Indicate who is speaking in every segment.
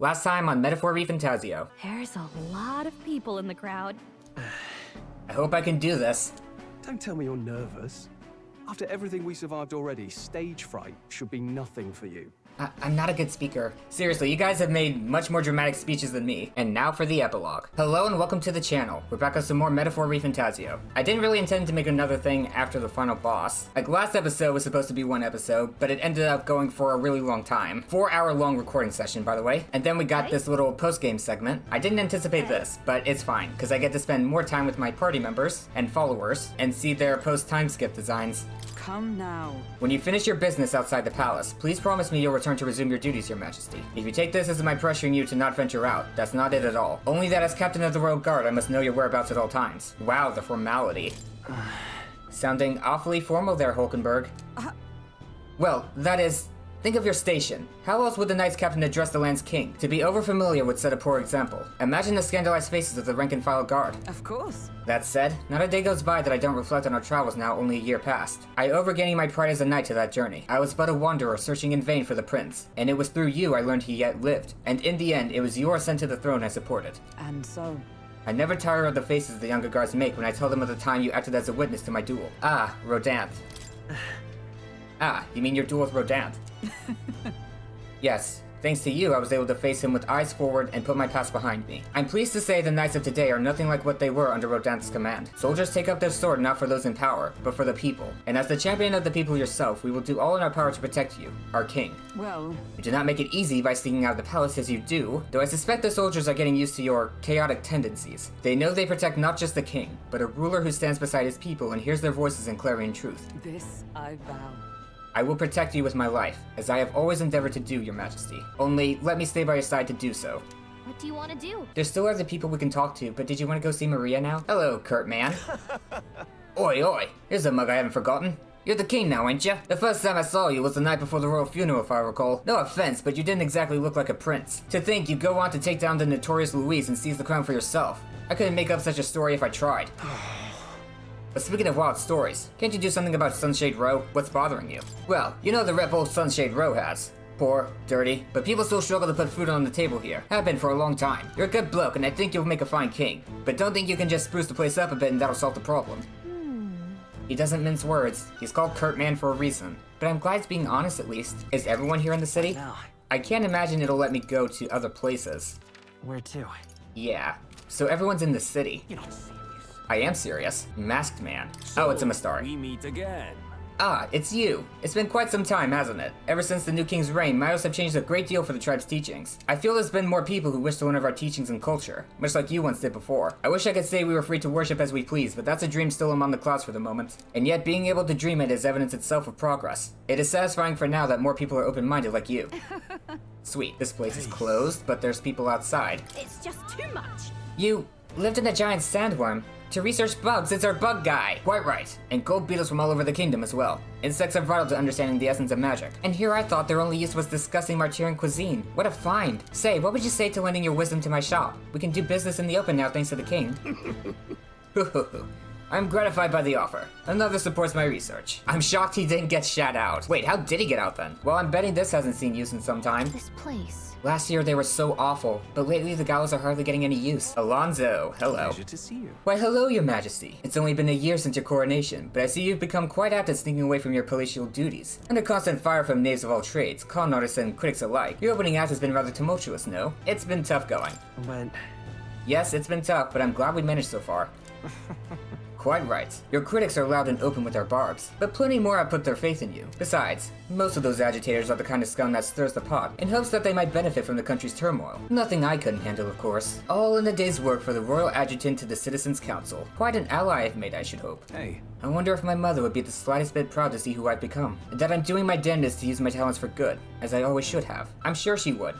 Speaker 1: Last time on ReFantazio.
Speaker 2: There's a lot of people in the crowd.
Speaker 1: I hope I can do this.
Speaker 3: Don't tell me you're nervous. After everything we survived already, stage fright should be nothing for you.
Speaker 1: I'm not a good speaker. Seriously, you guys have made much more dramatic speeches than me. And now for the epilogue. Hello and welcome to the channel. We're back with some more ReFantazio. I didn't really intend to make another thing after the final boss. Like, last episode was supposed to be one episode, but it ended up going for a really long time. 4-hour long recording session, by the way. And then we got this little post-game segment. I didn't anticipate this, but it's fine, because I get to spend more time with my party members and followers and see their post-time skip designs.
Speaker 2: Come now.
Speaker 1: When you finish your business outside the palace, please promise me you'll return to resume your duties, Your Majesty. If you take this as my pressuring you to not venture out, that's not it at all. Only that as Captain of the Royal Guard, I must know your whereabouts at all times. Wow, the formality. Sounding awfully formal there, Hulkenberg. Well, that is... Think of your station. How else would the Knights Captain address the land's king? To be overfamiliar would set a poor example. Imagine the scandalized faces of the rank-and-file guard.
Speaker 2: Of course.
Speaker 1: That said, not a day goes by that I don't reflect on our travels now only a year past. I owe regaining my pride as a knight to that journey. I was but a wanderer searching in vain for the prince, and it was through you I learned he yet lived. And in the end, it was your ascent to the throne I supported.
Speaker 2: And so?
Speaker 1: I never tire of the faces the younger guards make when I tell them of the time you acted as a witness to my duel. Ah, Rodanth. Ah, you mean your duel with Rodanth? Yes, thanks to you I was able to face him with eyes forward and put my past behind me. I'm pleased to say the knights of today are nothing like what they were under Rodanth's command. Soldiers take up their sword not for those in power, but for the people. And as the champion of the people yourself, we will do all in our power to protect you, our king.
Speaker 2: Well...
Speaker 1: We do not make it easy by sneaking out of the palace as you do, though I suspect the soldiers are getting used to your chaotic tendencies. They know they protect not just the king, but a ruler who stands beside his people and hears their voices in clarion truth.
Speaker 2: This I vow.
Speaker 1: I will protect you with my life, as I have always endeavored to do, Your Majesty. Only, let me stay by your side to do so.
Speaker 4: What do you want to do?
Speaker 1: There's still other people we can talk to, but did you want to go see Maria now? Hello, Kurt man. Oi, oi, here's a mug I haven't forgotten. You're the king now, ain't ya? The first time I saw you was the night before the royal funeral, if I recall. No offense, but you didn't exactly look like a prince. To think you'd go on to take down the notorious Louise and seize the crown for yourself. I couldn't make up such a story if I tried. But speaking of wild stories, can't you do something about Sunshade Row? What's bothering you? Well, you know the rep old Sunshade Row has. Poor, dirty, but people still struggle to put food on the table here. Have been for a long time. You're a good bloke and I think you'll make a fine king. But don't think you can just spruce the place up a bit and that'll solve the problem. He doesn't mince words. He's called Kurt Man for a reason. But I'm glad he's being honest at least. Is everyone here in the city?
Speaker 3: No.
Speaker 1: I can't imagine it'll let me go to other places.
Speaker 3: Where to?
Speaker 1: Yeah, so everyone's in the city.
Speaker 3: You're not serious.
Speaker 1: I am serious. Masked man.
Speaker 5: So,
Speaker 1: oh, it's a Mastari.
Speaker 5: We meet again.
Speaker 1: Ah, it's you. It's been quite some time, hasn't it? Ever since the new king's reign, Miles have changed a great deal for the tribe's teachings. I feel there's been more people who wish to learn of our teachings and culture, much like you once did before. I wish I could say we were free to worship as we please, but that's a dream still among the clouds for the moment. And yet, being able to dream it is evidence itself of progress. It is satisfying for now that more people are open-minded like you. Sweet, this place is closed, but there's people outside.
Speaker 4: It's just too much.
Speaker 1: You lived in a giant sandworm. To research bugs, it's our bug guy. Quite right. And gold beetles from all over the kingdom as well. Insects are vital to understanding the essence of magic. And here I thought their only use was discussing Martyrian cuisine. What a find. Say, what would you say to lending your wisdom to my shop? We can do business in the open now thanks to the king. I'm gratified by the offer. Another supports my research. I'm shocked he didn't get shat out. Wait, how did he get out then? Well, I'm betting this hasn't seen use in some time.
Speaker 4: This place.
Speaker 1: Last year they were so awful, but lately the gallows are hardly getting any use. Alonzo, hello.
Speaker 3: Pleasure to see you.
Speaker 1: Why hello, Your Majesty. It's only been a year since your coronation, but I see you've become quite apt at sneaking away from your palatial duties. Under constant fire from knaves of all trades, con artists and critics alike, your opening act has been rather tumultuous, no? It's been tough going.
Speaker 3: When?
Speaker 1: Yes, it's been tough, but I'm glad we managed so far. Quite right. Your critics are loud and open with their barbs, but plenty more have put their faith in you. Besides, most of those agitators are the kind of scum that stirs the pot, in hopes that they might benefit from the country's turmoil. Nothing I couldn't handle, of course. All in a day's work for the Royal Adjutant to the Citizens' Council. Quite an ally I've made, I should hope.
Speaker 3: Hey.
Speaker 1: I wonder if my mother would be the slightest bit proud to see who I've become, and that I'm doing my damnedest to use my talents for good, as I always should have. I'm sure she would.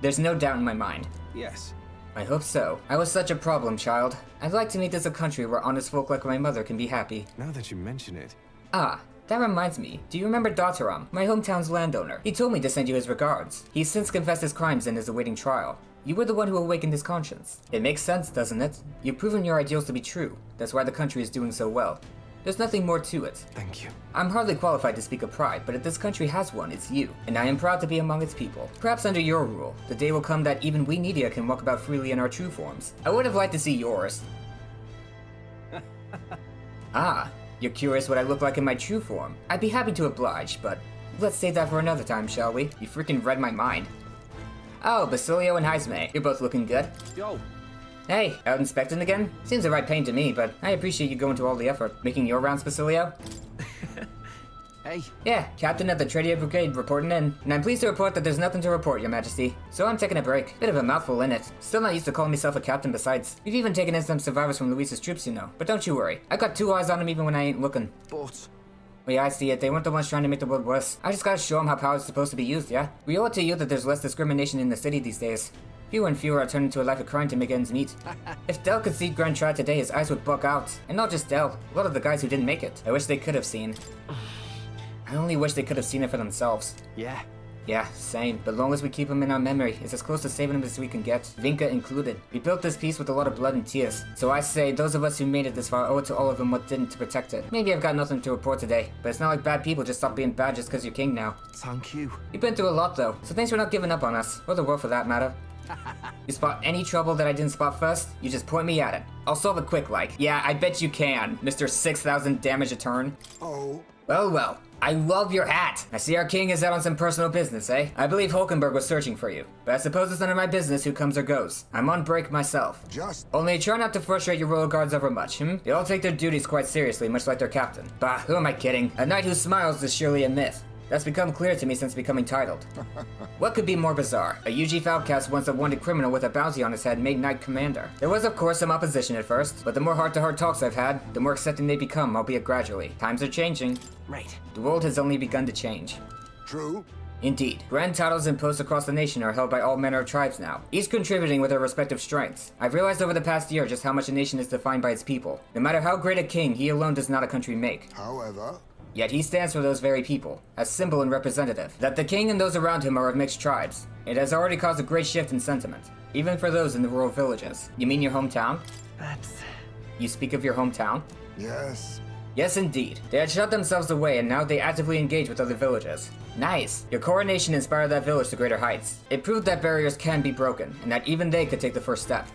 Speaker 1: There's no doubt in my mind.
Speaker 3: Yes.
Speaker 1: I hope so. I was such a problem child. I'd like to make this a country where honest folk like my mother can be happy.
Speaker 3: Now that you mention it.
Speaker 1: Ah, that reminds me. Do you remember Dataram, my hometown's landowner? He told me to send you his regards. He's since confessed his crimes and is awaiting trial. You were the one who awakened his conscience. It makes sense, doesn't it? You've proven your ideals to be true. That's why the country is doing so well. There's nothing more to it.
Speaker 3: Thank you.
Speaker 1: I'm hardly qualified to speak of pride, but if this country has one, it's you, and I am proud to be among its people. Perhaps under your rule, the day will come that even we Nidia can walk about freely in our true forms. I would have liked to see yours. Ah, you're curious what I look like in my true form. I'd be happy to oblige, but let's save that for another time, shall we? You freaking read my mind. Oh, Basilio and Heisme, you're both looking good.
Speaker 3: Yo.
Speaker 1: Hey, out inspecting again? Seems the right pain to me, but I appreciate you going to all the effort. Making your rounds, Basilio?
Speaker 3: Hey.
Speaker 1: Yeah, Captain of the Tradia Brigade reporting in. And I'm pleased to report that there's nothing to report, Your Majesty. So I'm taking a break. Bit of a mouthful in it. Still not used to calling myself a captain besides. We've even taken in some survivors from Luis's troops, you know. But don't you worry. I got 2 eyes on them even when I ain't looking.
Speaker 3: But...
Speaker 1: Well, yeah, I see it. They weren't the ones trying to make the world worse. I just gotta show them how power is supposed to be used, yeah? We owe it to you that there's less discrimination in the city these days. Fewer and fewer are turning to a life of crime to make ends meet. If Del could see Grand Trad today, his eyes would buck out. And not just Del, a lot of the guys who didn't make it. I wish they could have seen. I only wish they could have seen it for themselves.
Speaker 3: yeah.
Speaker 1: Yeah, same. But long as we keep them in our memory, it's as close to saving them as we can get. Vinca included. We built this peace with a lot of blood and tears. So I say, those of us who made it this far owe it to all of them what didn't to protect it. Maybe I've got nothing to report today, but it's not like bad people just stop being bad just because you're king now.
Speaker 3: Thank you.
Speaker 1: You've been through a lot though, so thanks for not giving up on us, or the world for that matter. You spot any trouble that I didn't spot first, you just point me at it. I'll solve it quick like. Yeah, I bet you can, Mr. 6,000 damage a turn.
Speaker 5: Oh.
Speaker 1: Well. I love your hat. I see our king is out on some personal business, eh? I believe Hulkenberg was searching for you, but I suppose it's none of my business who comes or goes. I'm on break myself. Only try not to frustrate your royal guards over much, They all take their duties quite seriously, much like their captain. Bah, who am I kidding? A knight who smiles is surely a myth. That's become clear to me since becoming titled. What could be more bizarre? A UG Falcast once a wanted criminal with a bounty on his head made Knight Commander. There was of course some opposition at first, but the more heart-to-heart talks I've had, the more accepting they become, albeit gradually. Times are changing.
Speaker 3: Right.
Speaker 1: The world has only begun to change.
Speaker 5: True.
Speaker 1: Indeed. Grand titles and posts across the nation are held by all manner of tribes now, each contributing with their respective strengths. I've realized over the past year just how much a nation is defined by its people. No matter how great a king, he alone does not a country make.
Speaker 5: However,
Speaker 1: Yet he stands for those very people, as symbol and representative. That the king and those around him are of mixed tribes. It has already caused a great shift in sentiment, even for those in the rural villages. You mean your hometown?
Speaker 3: That's...
Speaker 1: You speak of your hometown?
Speaker 5: yes.
Speaker 1: Yes, indeed. They had shut themselves away and now they actively engage with other villages. Nice. Your coronation inspired that village to greater heights. It proved that barriers can be broken, and that even they could take the first step.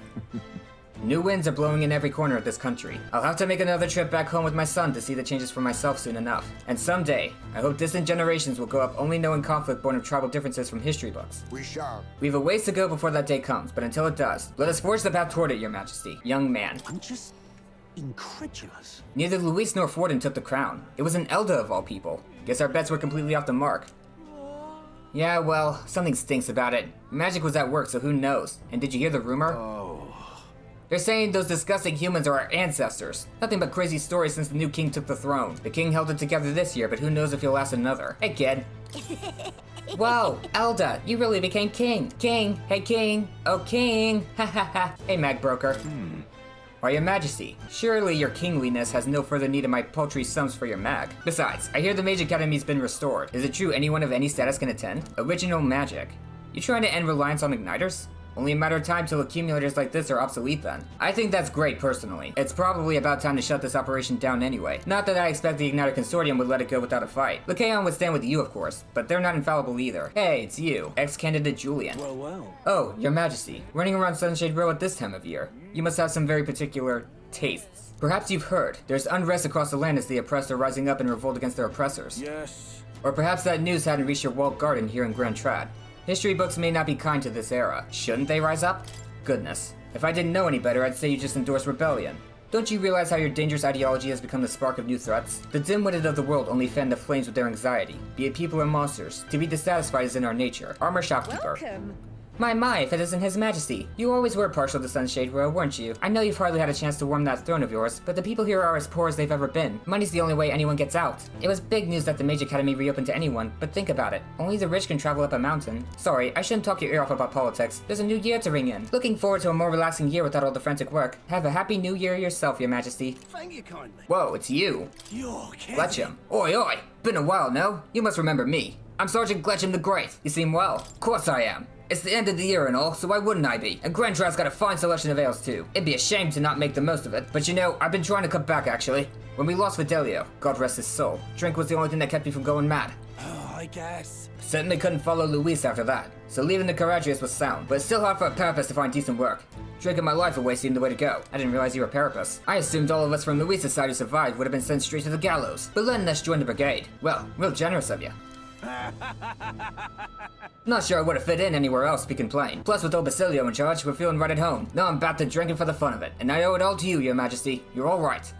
Speaker 1: New winds are blowing in every corner of this country. I'll have to make another trip back home with my son to see the changes for myself soon enough. And someday, I hope distant generations will grow up only knowing conflict born of tribal differences from history books.
Speaker 5: We shall.
Speaker 1: We've a ways to go before that day comes, but until it does, let us forge the path toward it, Your Majesty. Young man.
Speaker 3: I'm just... incredulous.
Speaker 1: Neither Luis nor Forden took the crown. It was an Elda of all people. Guess our bets were completely off the mark. Yeah, well, something stinks about it. Magic was at work, so who knows? And did you hear the rumor?
Speaker 3: Oh...
Speaker 1: They're saying those disgusting humans are our ancestors. Nothing but crazy stories since the new king took the throne. The king held it together this year, but who knows if he'll last another. Hey, kid. Whoa, Elda, you really became king. King, hey king, oh king, ha ha ha. Hey, mag broker. Why, Your Majesty, surely your kingliness has no further need of my paltry sums for your mag. Besides, I hear the Mage Academy's been restored. Is it true anyone of any status can attend? Original magic. You trying to end reliance on igniters? Only a matter of time till accumulators like this are obsolete then. I think that's great personally. It's probably about time to shut this operation down anyway. Not that I expect the Igniter Consortium would let it go without a fight. Lycaon would stand with you of course, but they're not infallible either. Hey, it's you, ex-candidate Julian.
Speaker 3: Well.
Speaker 1: Oh, Your Majesty, running around Sunshade Row at this time of year. You must have some very particular tastes. Perhaps you've heard, there's unrest across the land as the oppressed are rising up in revolt against their oppressors.
Speaker 3: Yes.
Speaker 1: Or perhaps that news hadn't reached your walled garden here in Grand Trad. History books may not be kind to this era. Shouldn't they rise up? Goodness. If I didn't know any better, I'd say you just endorse rebellion. Don't you realize how your dangerous ideology has become the spark of new threats? The dim-witted of the world only fan the flames with their anxiety, be it people or monsters. To be dissatisfied is in our nature. Armor shopkeeper.
Speaker 4: Welcome.
Speaker 1: My, if it isn't His Majesty. You always were partial to Sunshade Row, weren't you? I know you've hardly had a chance to warm that throne of yours, but the people here are as poor as they've ever been. Money's the only way anyone gets out. It was big news that the Mage Academy reopened to anyone, but think about it. Only the rich can travel up a mountain. Sorry, I shouldn't talk your ear off about politics. There's a new year to ring in. Looking forward to a more relaxing year without all the frantic work. Have a happy new year yourself, Your Majesty.
Speaker 3: Thank you kindly.
Speaker 1: Whoa, it's you.
Speaker 3: You're kidding.
Speaker 1: Gletcham. Oi. Been a while, no? You must remember me. I'm Sergeant Gletcham the Great. You seem well. Of course I am. It's the end of the year and all, so why wouldn't I be? And Grentra's got a fine selection of ales too. It'd be a shame to not make the most of it, but you know, I've been trying to cut back actually. When we lost Fidelio, God rest his soul, drink was the only thing that kept me from going mad.
Speaker 6: Oh, I guess.
Speaker 1: Certainly couldn't follow Luis after that, so leaving the Caragios was sound, but it's still hard for a Parapus to find decent work. Drinking my life away seemed the way to go. I didn't realize you were Parapus. I assumed all of us from Luis's side who survived would have been sent straight to the gallows, but letting us join the brigade. Well, real generous of you. Not sure I would have fit in anywhere else, speaking plain. Plus, with old Basilio in charge, we're feeling right at home. Now I'm back to drinking for the fun of it, and I owe it all to you, Your Majesty. You're all right.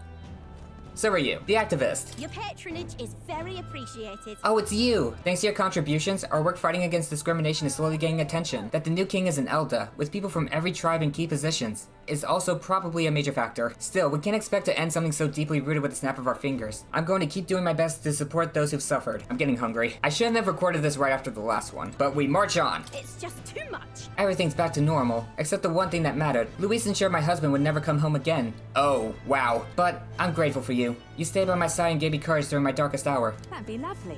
Speaker 1: So are you, the activist.
Speaker 4: Your patronage is very appreciated.
Speaker 1: Oh, it's you! Thanks to your contributions, our work fighting against discrimination is slowly gaining attention. That the new king is an Elda, with people from every tribe in key positions, is also probably a major factor. Still, we can't expect to end something so deeply rooted with a snap of our fingers. I'm going to keep doing my best to support those who've suffered. I'm getting hungry. I shouldn't have recorded this right after the last one, but we march on.
Speaker 4: It's just too much.
Speaker 1: Everything's back to normal, except the one thing that mattered. Luis ensured my husband would never come home again. Oh, wow. But I'm grateful for you. You stayed by my side and gave me courage during my darkest hour.
Speaker 2: That'd be lovely.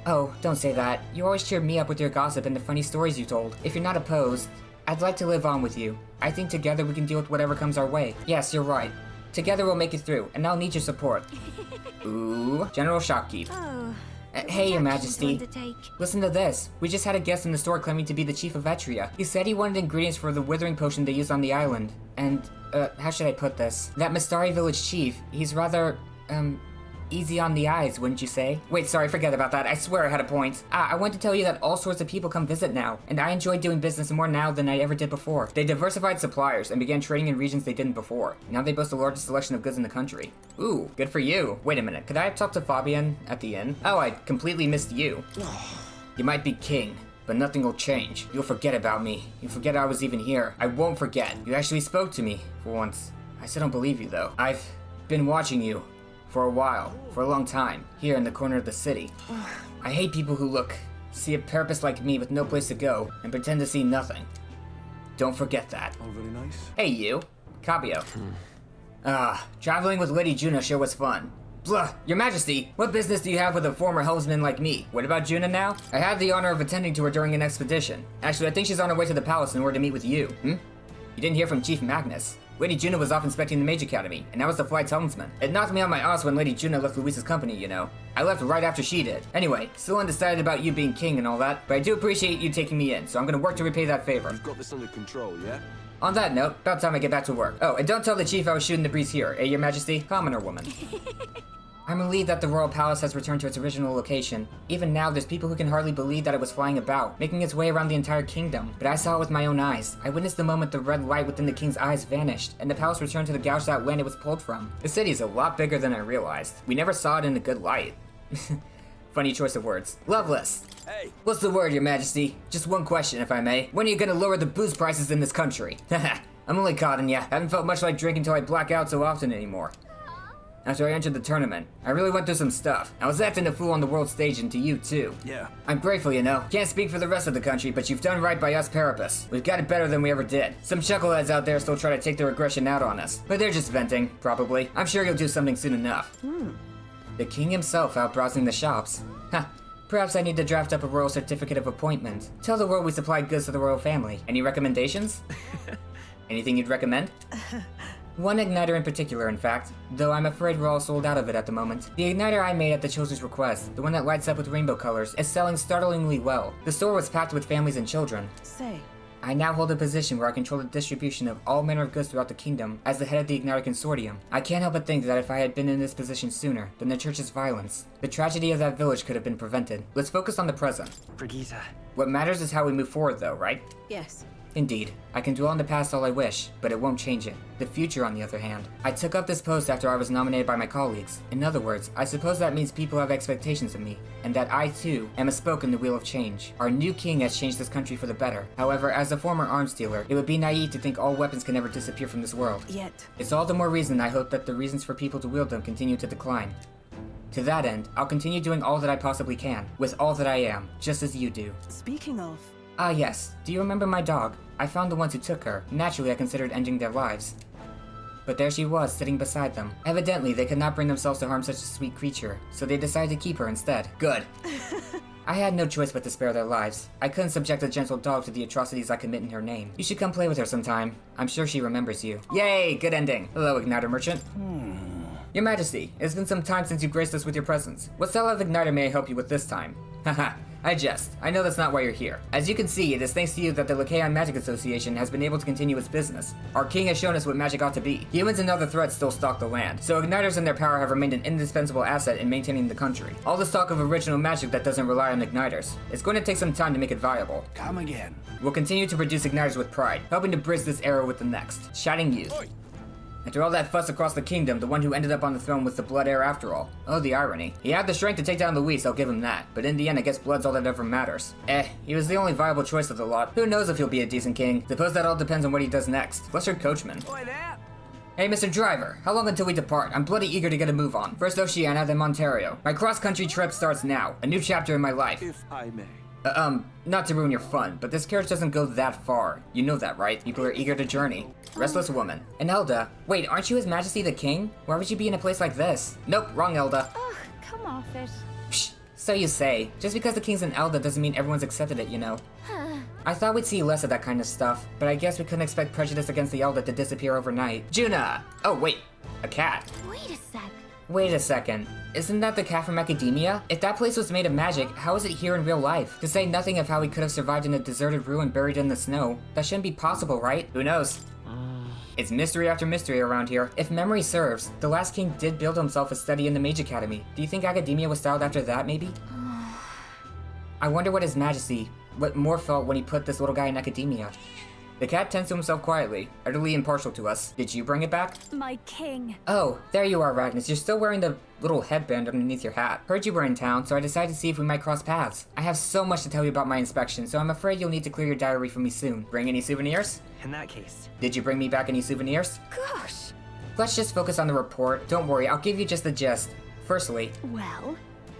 Speaker 1: Oh, don't say that. You always cheered me up with your gossip and the funny stories you told. If you're not opposed, I'd like to live on with you. I think together we can deal with whatever comes our way. Yes, you're right. Together we'll make it through, and I'll need your support. Ooh, General Shopkeep.
Speaker 4: Oh.
Speaker 1: Hey, Your Majesty.
Speaker 4: To take.
Speaker 1: Listen to this. We just had a guest in the store claiming to be the chief of Etria. He said he wanted ingredients for the withering potion they use on the island. And, how should I put this? That Mistari village chief, he's rather, easy on the eyes, wouldn't you say? Wait, sorry, forget about that. I swear I had a point. I want to tell you that all sorts of people come visit now, and I enjoy doing business more now than I ever did before. They diversified suppliers and began trading in regions they didn't before. Now they boast the largest selection of goods in the country. Ooh, good for you. Wait a minute, could I have talked to Fabian at the inn? Oh, I completely missed you. You might be king, but nothing will change. You'll forget about me. You'll forget I was even here. I won't forget. You actually spoke to me, for once. I still don't believe you, though. I've been watching you. For a while, for a long time, here in the corner of the city. I hate people who see a purpose like me with no place to go, and pretend to see nothing. Don't forget that.
Speaker 3: Oh, really nice.
Speaker 1: Hey you, Capio. Traveling with Lady Juna sure was fun. Blah, Your Majesty, what business do you have with a former helmsman like me? What about Juna now? I had the honor of attending to her during an expedition. Actually, I think she's on her way to the palace in order to meet with you. You didn't hear from Chief Magnus. Lady Juna was off inspecting the Mage Academy, and I was the flight's helmsman. It knocked me on my ass when Lady Juna left Luis's company, you know. I left right after she did. Anyway, still undecided about you being king and all that, but I do appreciate you taking me in, so I'm gonna work to repay that favor.
Speaker 3: You've got this under control, yeah?
Speaker 1: On that note, about time I get back to work. Oh, and don't tell the chief I was shooting the breeze here, Your Majesty? Commoner woman. I'm relieved that the royal palace has returned to its original location. Even now, there's people who can hardly believe that it was flying about, making its way around the entire kingdom. But I saw it with my own eyes. I witnessed the moment the red light within the king's eyes vanished, and the palace returned to the gouged out land it was pulled from. The city is a lot bigger than I realized. We never saw it in a good light. Funny choice of words. Loveless.
Speaker 6: Hey.
Speaker 1: What's the word, Your Majesty? Just one question, if I may. When are you gonna lower the booze prices in this country? Haha, I'm only codding ya. Haven't felt much like drinking till I black out so often anymore. After I entered the tournament, I really went through some stuff. I was acting a fool on the world stage and to you too.
Speaker 3: Yeah.
Speaker 1: I'm grateful, you know. Can't speak for the rest of the country, but you've done right by us Parapus. We've got it better than we ever did. Some chuckleheads out there still try to take their aggression out on us, but they're just venting, probably. I'm sure you'll do something soon enough. The king himself out browsing the shops. Ha. Perhaps I need to draft up a royal certificate of appointment. Tell the world we supplied goods to the royal family. Any recommendations? Anything you'd recommend? One igniter in particular, in fact, though I'm afraid we're all sold out of it at the moment. The igniter I made at the children's request, the one that lights up with rainbow colors, is selling startlingly well. The store was packed with families and children.
Speaker 2: Say,
Speaker 1: I now hold a position where I control the distribution of all manner of goods throughout the kingdom, as the head of the Igniter Consortium. I can't help but think that if I had been in this position sooner, then the church's violence, the tragedy of that village could have been prevented. Let's focus on the present.
Speaker 3: Brigitte.
Speaker 1: What matters is how we move forward though, right?
Speaker 2: yes.
Speaker 1: Indeed. I can dwell on the past all I wish, but it won't change it. The future, on the other hand. I took up this post after I was nominated by my colleagues. In other words, I suppose that means people have expectations of me, and that I, too, am a spoke in the wheel of change. Our new king has changed this country for the better. However, as a former arms dealer, it would be naive to think all weapons can ever disappear from this world.
Speaker 2: Yet.
Speaker 1: It's all the more reason I hope that the reasons for people to wield them continue to decline. To that end, I'll continue doing all that I possibly can, with all that I am, just as you do.
Speaker 2: Speaking of,
Speaker 1: Ah yes, do you remember my dog? I found the ones who took her. Naturally, I considered ending their lives. But there she was, sitting beside them. Evidently, they could not bring themselves to harm such a sweet creature, so they decided to keep her instead. Good. I had no choice but to spare their lives. I couldn't subject a gentle dog to the atrocities I commit in her name. You should come play with her sometime. I'm sure she remembers you. Yay, good ending. Hello, Igniter Merchant. Your Majesty, it's been some time since you graced us with your presence. What style of igniter may I help you with this time? Haha, I jest. I know that's not why you're here. As you can see, it is thanks to you that the Lakean Magic Association has been able to continue its business. Our king has shown us what magic ought to be. Humans and other threats still stalk the land, so igniters and their power have remained an indispensable asset in maintaining the country. All this talk of original magic that doesn't rely on igniters. It's going to take some time to make it viable.
Speaker 5: Come again.
Speaker 1: We'll continue to produce igniters with pride, helping to bridge this era with the next. Shouting youth.
Speaker 5: Oi.
Speaker 1: After all that fuss across the kingdom, the one who ended up on the throne was the Blood Heir after all. Oh, the irony. He had the strength to take down Luis, I'll give him that. But in the end, I guess blood's all that ever matters. He was the only viable choice of the lot. Who knows if he'll be a decent king? Suppose that all depends on what he does next. Flustered coachman.
Speaker 3: Oi there!
Speaker 1: Hey, Mr. Driver, how long until we depart? I'm bloody eager to get a move on. First Oceania, then Ontario. My cross-country trip starts now. A new chapter in my life.
Speaker 3: If I may.
Speaker 1: Not to ruin your fun, but this carriage doesn't go that far. You know that, right? People are eager to journey. Restless woman. And Elda. Wait, aren't you His Majesty the King? Why would you be in a place like this? Nope, wrong Elda.
Speaker 4: Ugh, come off it.
Speaker 1: Psh, so you say. Just because the king's in Elda doesn't mean everyone's accepted it, you know. I thought we'd see less of that kind of stuff, but I guess we couldn't expect prejudice against the Elda to disappear overnight. Juna! Oh, wait. A cat.
Speaker 4: Wait a sec.
Speaker 1: Wait a second. Isn't that the cat from Academia? If that place was made of magic, how is it here in real life? To say nothing of how he could have survived in a deserted ruin buried in the snow. That shouldn't be possible, right? Who knows? It's mystery after mystery around here. If memory serves, the last king did build himself a study in the Mage Academy. Do you think Academia was styled after that, maybe? I wonder what Moore felt when he put this little guy in Academia. The cat tends to himself quietly, utterly impartial to us. Did you bring it back?
Speaker 4: My king.
Speaker 1: Oh, there you are, Ragnus. You're still wearing the little headband underneath your hat. Heard you were in town, so I decided to see if we might cross paths. I have so much to tell you about my inspection, so I'm afraid you'll need to clear your diary for me soon. Bring any souvenirs?
Speaker 3: In that case.
Speaker 1: Did you bring me back any souvenirs?
Speaker 4: Gosh.
Speaker 1: Let's just focus on the report. Don't worry, I'll give you just the gist. Firstly,
Speaker 4: Well,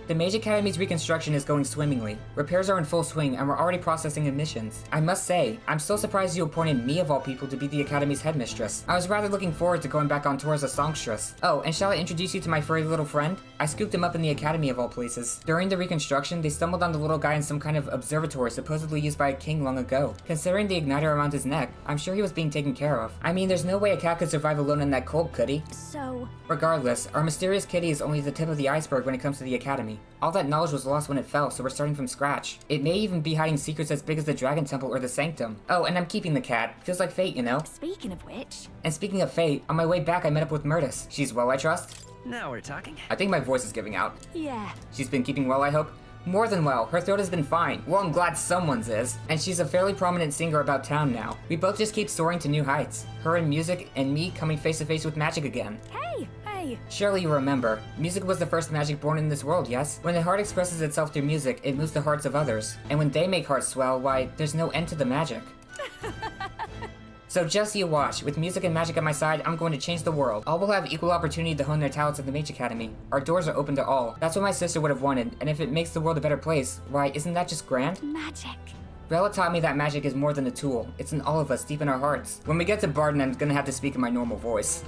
Speaker 1: the Mage Academy's reconstruction is going swimmingly. Repairs are in full swing and we're already processing admissions. I must say, I'm so surprised you appointed me of all people to be the Academy's headmistress. I was rather looking forward to going back on tour as a songstress. Oh, and shall I introduce you to my furry little friend? I scooped him up in the Academy of all places. During the reconstruction, they stumbled on the little guy in some kind of observatory supposedly used by a king long ago. Considering the igniter around his neck, I'm sure he was being taken care of. I mean, there's no way a cat could survive alone in that cold, could he?
Speaker 4: so
Speaker 1: Regardless, our mysterious kitty is only the tip of the iceberg when it comes to the Academy. All that knowledge was lost when it fell, so we're starting from scratch. It may even be hiding secrets as big as the Dragon Temple or the Sanctum. Oh, and I'm keeping the cat. Feels like fate, you know?
Speaker 4: speaking of which,
Speaker 1: And speaking of fate, on my way back I met up with Murtis. She's well, I trust?
Speaker 3: Now we're talking.
Speaker 1: I think my voice is giving out.
Speaker 4: yeah.
Speaker 1: She's been keeping well, I hope? More than well, her throat has been fine. Well, I'm glad someone's is. And she's a fairly prominent singer about town now. We both just keep soaring to new heights. Her in music, and me coming face to face with magic again.
Speaker 4: Hey.
Speaker 1: Surely you remember, music was the first magic born in this world, yes? When the heart expresses itself through music, it moves the hearts of others. And when they make hearts swell, why, there's no end to the magic. So just you watch, with music and magic at my side, I'm going to change the world. All will have equal opportunity to hone their talents at the Mage Academy. Our doors are open to all. That's what my sister would have wanted, and if it makes the world a better place, why, isn't that just grand?
Speaker 4: Magic.
Speaker 1: Bella taught me that magic is more than a tool. It's in all of us, deep in our hearts. When we get to Barden, I'm gonna have to speak in my normal voice.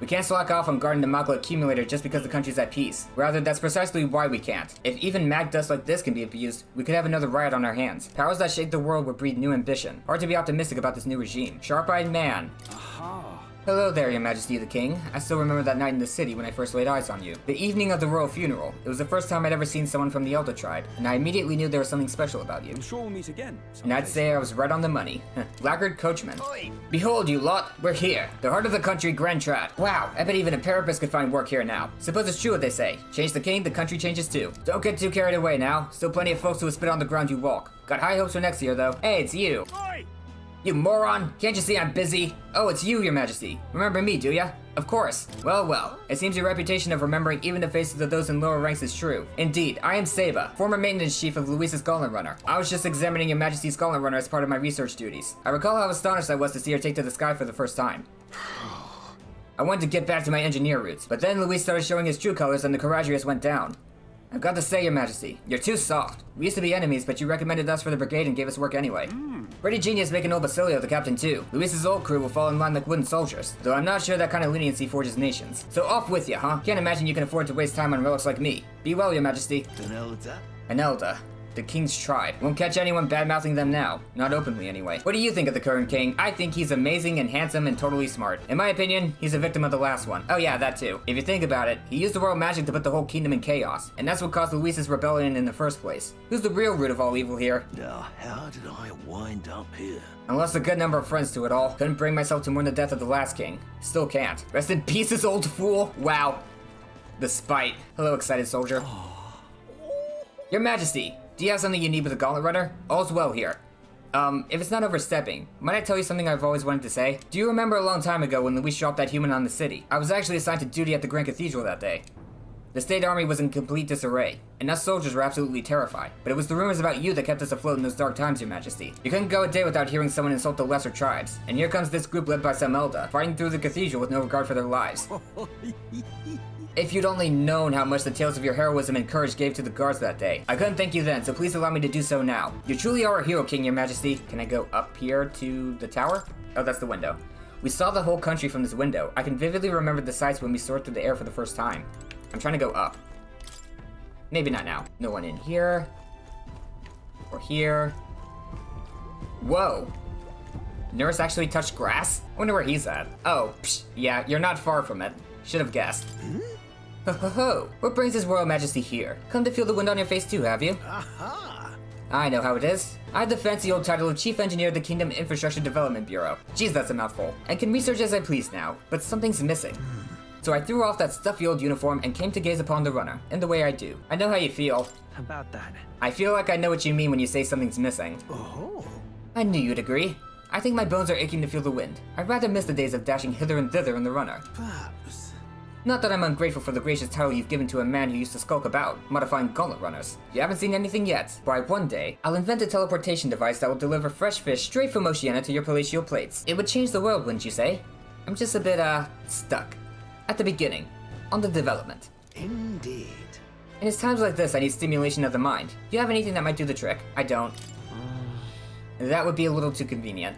Speaker 1: We can't slack off on guarding the Magla accumulator just because the country's at peace. Rather, that's precisely why we can't. If even mag dust like this can be abused, we could have another riot on our hands. Powers that shake the world would breed new ambition. Hard to be optimistic about this new regime. Sharp-eyed man.
Speaker 3: Aha.
Speaker 1: Hello there, Your Majesty the King. I still remember that night in the city when I first laid eyes on you. The evening of the royal funeral. It was the first time I'd ever seen someone from the Elder tribe, and I immediately knew there was something special about you.
Speaker 3: I'm sure we'll meet again.
Speaker 1: And I'd say I was right on the money. Laggard coachman. Behold, you lot, we're here. The heart of the country, Grand Trad. Wow, I bet even a parapus could find work here now. Suppose it's true what they say. Change the king, the country changes too. Don't get too carried away now. Still plenty of folks who will spit on the ground you walk. Got high hopes for next year though. Hey, it's you.
Speaker 3: Oi!
Speaker 1: You moron! Can't you see I'm busy? Oh, it's you, Your Majesty. Remember me, do ya? Of course. Well, well. It seems your reputation of remembering even the faces of those in lower ranks is true. Indeed, I am Seba, former maintenance chief of Luisa's Gauntlet Runner. I was just examining Your Majesty's Gauntlet Runner as part of my research duties. I recall how astonished I was to see her take to the sky for the first time. I wanted to get back to my engineer roots, but then Luis started showing his true colors and the Courageous went down. I've got to say, Your Majesty, you're too soft. We used to be enemies, but you recommended us for the brigade and gave us work anyway. Pretty genius making old Basilio the captain too. Luis's old crew will fall in line like wooden soldiers, though I'm not sure that kind of leniency forges nations. So off with you, huh? Can't imagine you can afford to waste time on relics like me. Be well, Your Majesty. Anelda, the king's tribe. Won't catch anyone bad-mouthing them now. Not openly, anyway. What do you think of the current king? I think he's amazing and handsome and totally smart. In my opinion, he's a victim of the last one. Oh yeah, that too. If you think about it, he used the royal magic to put the whole kingdom in chaos. And that's what caused Luis's rebellion in the first place. Who's the real root of all evil here?
Speaker 6: Now, how did I wind up here?
Speaker 1: I lost a good number of friends to it all. Couldn't bring myself to mourn the death of the last king. Still can't. Rest in pieces, old fool. Wow. The spite. Hello, excited soldier. Your Majesty, do you have something you need with the Gauntlet Runner? All's well here. If it's not overstepping, might I tell you something I've always wanted to say? Do you remember a long time ago when Luis dropped that human on the city? I was actually assigned to duty at the Grand Cathedral that day. The state army was in complete disarray, and us soldiers were absolutely terrified. But it was the rumors about you that kept us afloat in those dark times, Your Majesty. You couldn't go a day without hearing someone insult the lesser tribes. And here comes this group led by Samelda, fighting through the cathedral with no regard for their lives. If you'd only known how much the tales of your heroism and courage gave to the guards that day. I couldn't thank you then, so please allow me to do so now. You truly are a hero, King, Your Majesty. Can I go up here to the tower? Oh, that's the window. We saw the whole country from this window. I can vividly remember the sights when we soared through the air for the first time. I'm trying to go up. Maybe not now. No one in here. Or here. Whoa. Nurse actually touched grass? I wonder where he's at. Oh, psh, yeah, you're not far from it. Should have guessed. Ho ho ho! What brings His Royal Majesty here? Come to feel the wind on your face too, have you?
Speaker 6: Aha!
Speaker 1: I know how it is. I have the fancy old title of Chief Engineer of the Kingdom Infrastructure Development Bureau. Geez, that's a mouthful. And can research as I please now, but something's missing. So I threw off that stuffy old uniform and came to gaze upon the runner, in the way I do. I know how you feel.
Speaker 3: About that.
Speaker 1: I feel like I know what you mean when you say something's missing.
Speaker 3: Oh.
Speaker 1: I knew you'd agree. I think my bones are aching to feel the wind. I'd rather miss the days of dashing hither and thither in the runner.
Speaker 6: Perhaps.
Speaker 1: Not that I'm ungrateful for the gracious title you've given to a man who used to skulk about, modifying gauntlet runners. You haven't seen anything yet. Why, one day, I'll invent a teleportation device that will deliver fresh fish straight from Oceania to your palatial plates. It would change the world, wouldn't you say? I'm just a bit, stuck. At the beginning. On the development.
Speaker 6: Indeed.
Speaker 1: And it's times like this I need stimulation of the mind. Do you have anything that might do the trick? I don't. That would be a little too convenient.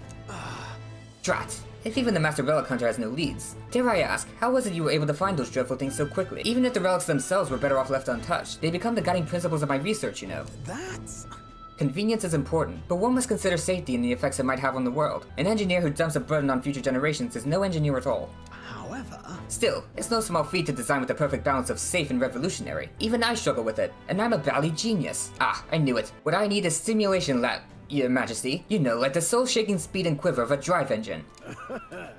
Speaker 1: Drat. If even the Master Relic Hunter has no leads. Dare I ask, how was it you were able to find those dreadful things so quickly? Even if the relics themselves were better off left untouched, they become the guiding principles of my research, you know.
Speaker 6: That's...
Speaker 1: Convenience is important, but one must consider safety and the effects it might have on the world. An engineer who dumps a burden on future generations is no engineer at all.
Speaker 6: However...
Speaker 1: Still, it's no small feat to design with the perfect balance of safe and revolutionary. Even I struggle with it, and I'm a bally genius. Ah, I knew it. What I need is stimulation lab. Your Majesty, you know, like the soul-shaking speed and quiver of a drive engine.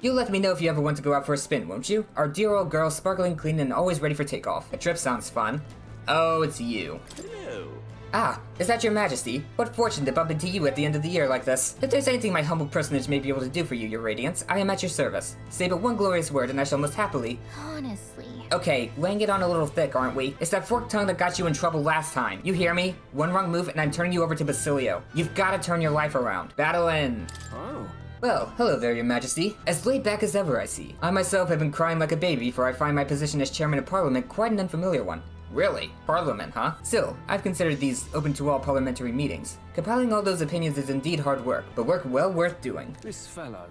Speaker 1: You'll let me know if you ever want to go out for a spin, won't you? Our dear old girl, sparkling clean and always ready for takeoff. A trip sounds fun. Oh, it's you.
Speaker 6: Hello.
Speaker 1: Ah, is that Your Majesty? What fortune to bump into you at the end of the year like this. If there's anything my humble personage may be able to do for you, Your Radiance, I am at your service. Say but one glorious word and I shall most happily...
Speaker 4: Honestly.
Speaker 1: Okay, laying it on a little thick, aren't we? It's that forked tongue that got you in trouble last time. You hear me? One wrong move and I'm turning you over to Basilio. You've gotta turn your life around. Battle end.
Speaker 3: Oh.
Speaker 1: Well, hello there, Your Majesty. As laid back as ever, I see. I myself have been crying like a baby, for I find my position as Chairman of Parliament quite an unfamiliar one. Really? Parliament, huh? Still, I've considered these open to all parliamentary meetings. Compiling all those opinions is indeed hard work, but work well worth doing.
Speaker 3: This fellow.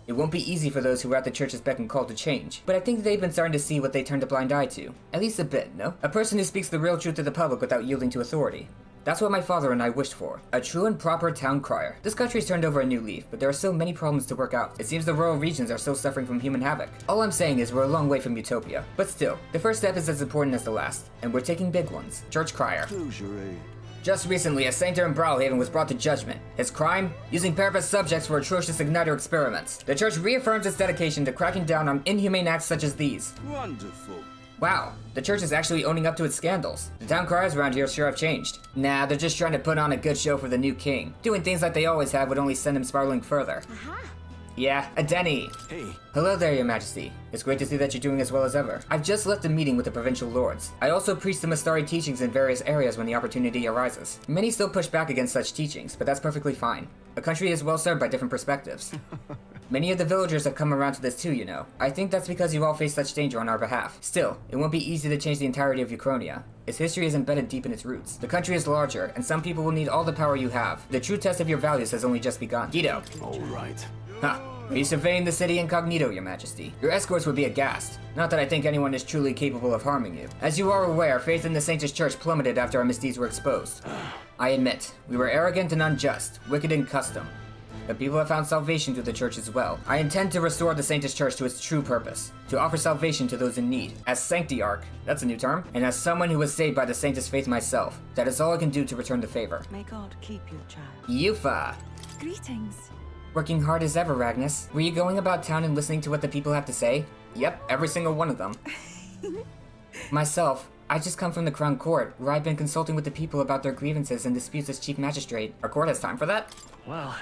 Speaker 1: It won't be easy for those who are at the church's beck and call to change, but I think they've been starting to see what they turned a blind eye to. At least a bit, no? A person who speaks the real truth to the public without yielding to authority. That's what my father and I wished for. A true and proper town crier. This country's turned over a new leaf, but there are so many problems to work out. It seems the rural regions are still suffering from human havoc. All I'm saying is we're a long way from utopia. But still, the first step is as important as the last, and we're taking big ones. Church crier.
Speaker 6: Closure.
Speaker 1: Just recently, a saint in Brawlhaven was brought to judgment. His crime? Using Parapet subjects for atrocious igniter experiments. The church reaffirms its dedication to cracking down on inhumane acts such as these.
Speaker 6: Wonderful.
Speaker 1: Wow, the church is actually owning up to its scandals. The town criers around here sure have changed. Nah, they're just trying to put on a good show for the new king. Doing things like they always have would only send him spiraling further.
Speaker 4: Aha.
Speaker 1: Yeah, a Denny.
Speaker 3: Hey.
Speaker 1: Hello there, Your Majesty. It's great to see that you're doing as well as ever. I've just left a meeting with the provincial lords. I also preach the Mastari teachings in various areas when the opportunity arises. Many still push back against such teachings, but that's perfectly fine. A country is well served by different perspectives. Many of the villagers have come around to this too, you know. I think that's because you've all faced such danger on our behalf. Still, it won't be easy to change the entirety of Euchronia. Its history is embedded deep in its roots. The country is larger, and some people will need all the power you have. The true test of your values has only just begun. Guido.
Speaker 3: All right.
Speaker 1: Huh. Are you surveying the city incognito, Your Majesty? Your escorts would be aghast. Not that I think anyone is truly capable of harming you. As you are aware, faith in the Saint's Church plummeted after our misdeeds were exposed. I admit, we were arrogant and unjust, wicked in custom. But people have found salvation through the Church as well. I intend to restore the Saint's Church to its true purpose, to offer salvation to those in need. As Sanctiarch, that's a new term, and as someone who was saved by the Saint's faith myself, that is all I can do to return the favor.
Speaker 2: May God keep your child.
Speaker 1: Yufa!
Speaker 4: Greetings.
Speaker 1: Working hard as ever, Ragnas. Were you going about town and listening to what the people have to say? Yep, every single one of them. Myself, I just come from the Crown Court, where I've been consulting with the people about their grievances and disputes as Chief Magistrate. Our court has time for that?
Speaker 3: Well,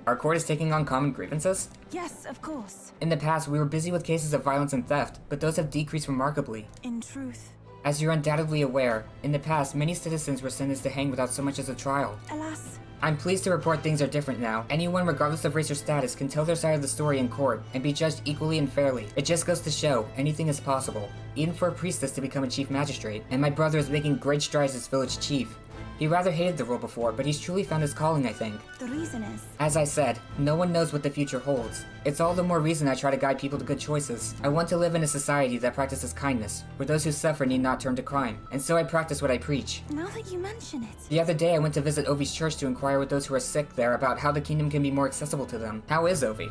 Speaker 1: Our court is taking on common grievances?
Speaker 4: Yes, of course.
Speaker 1: In the past, we were busy with cases of violence and theft, but those have decreased remarkably.
Speaker 4: In truth.
Speaker 1: As you're undoubtedly aware, in the past, many citizens were sentenced to hang without so much as a trial.
Speaker 4: Alas.
Speaker 1: I'm pleased to report things are different now. Anyone, regardless of race or status, can tell their side of the story in court and be judged equally and fairly. It just goes to show, anything is possible. Even for a priestess to become a chief magistrate. And my brother is making great strides as village chief. He rather hated the role before, but he's truly found his calling, I think.
Speaker 4: The reason is.
Speaker 1: As I said, no one knows what the future holds. It's all the more reason I try to guide people to good choices. I want to live in a society that practices kindness, where those who suffer need not turn to crime, and so I practice what I preach.
Speaker 4: Now that you mention it.
Speaker 1: The other day I went to visit Ovi's church to inquire with those who are sick there about how the kingdom can be more accessible to them. How is Ovi?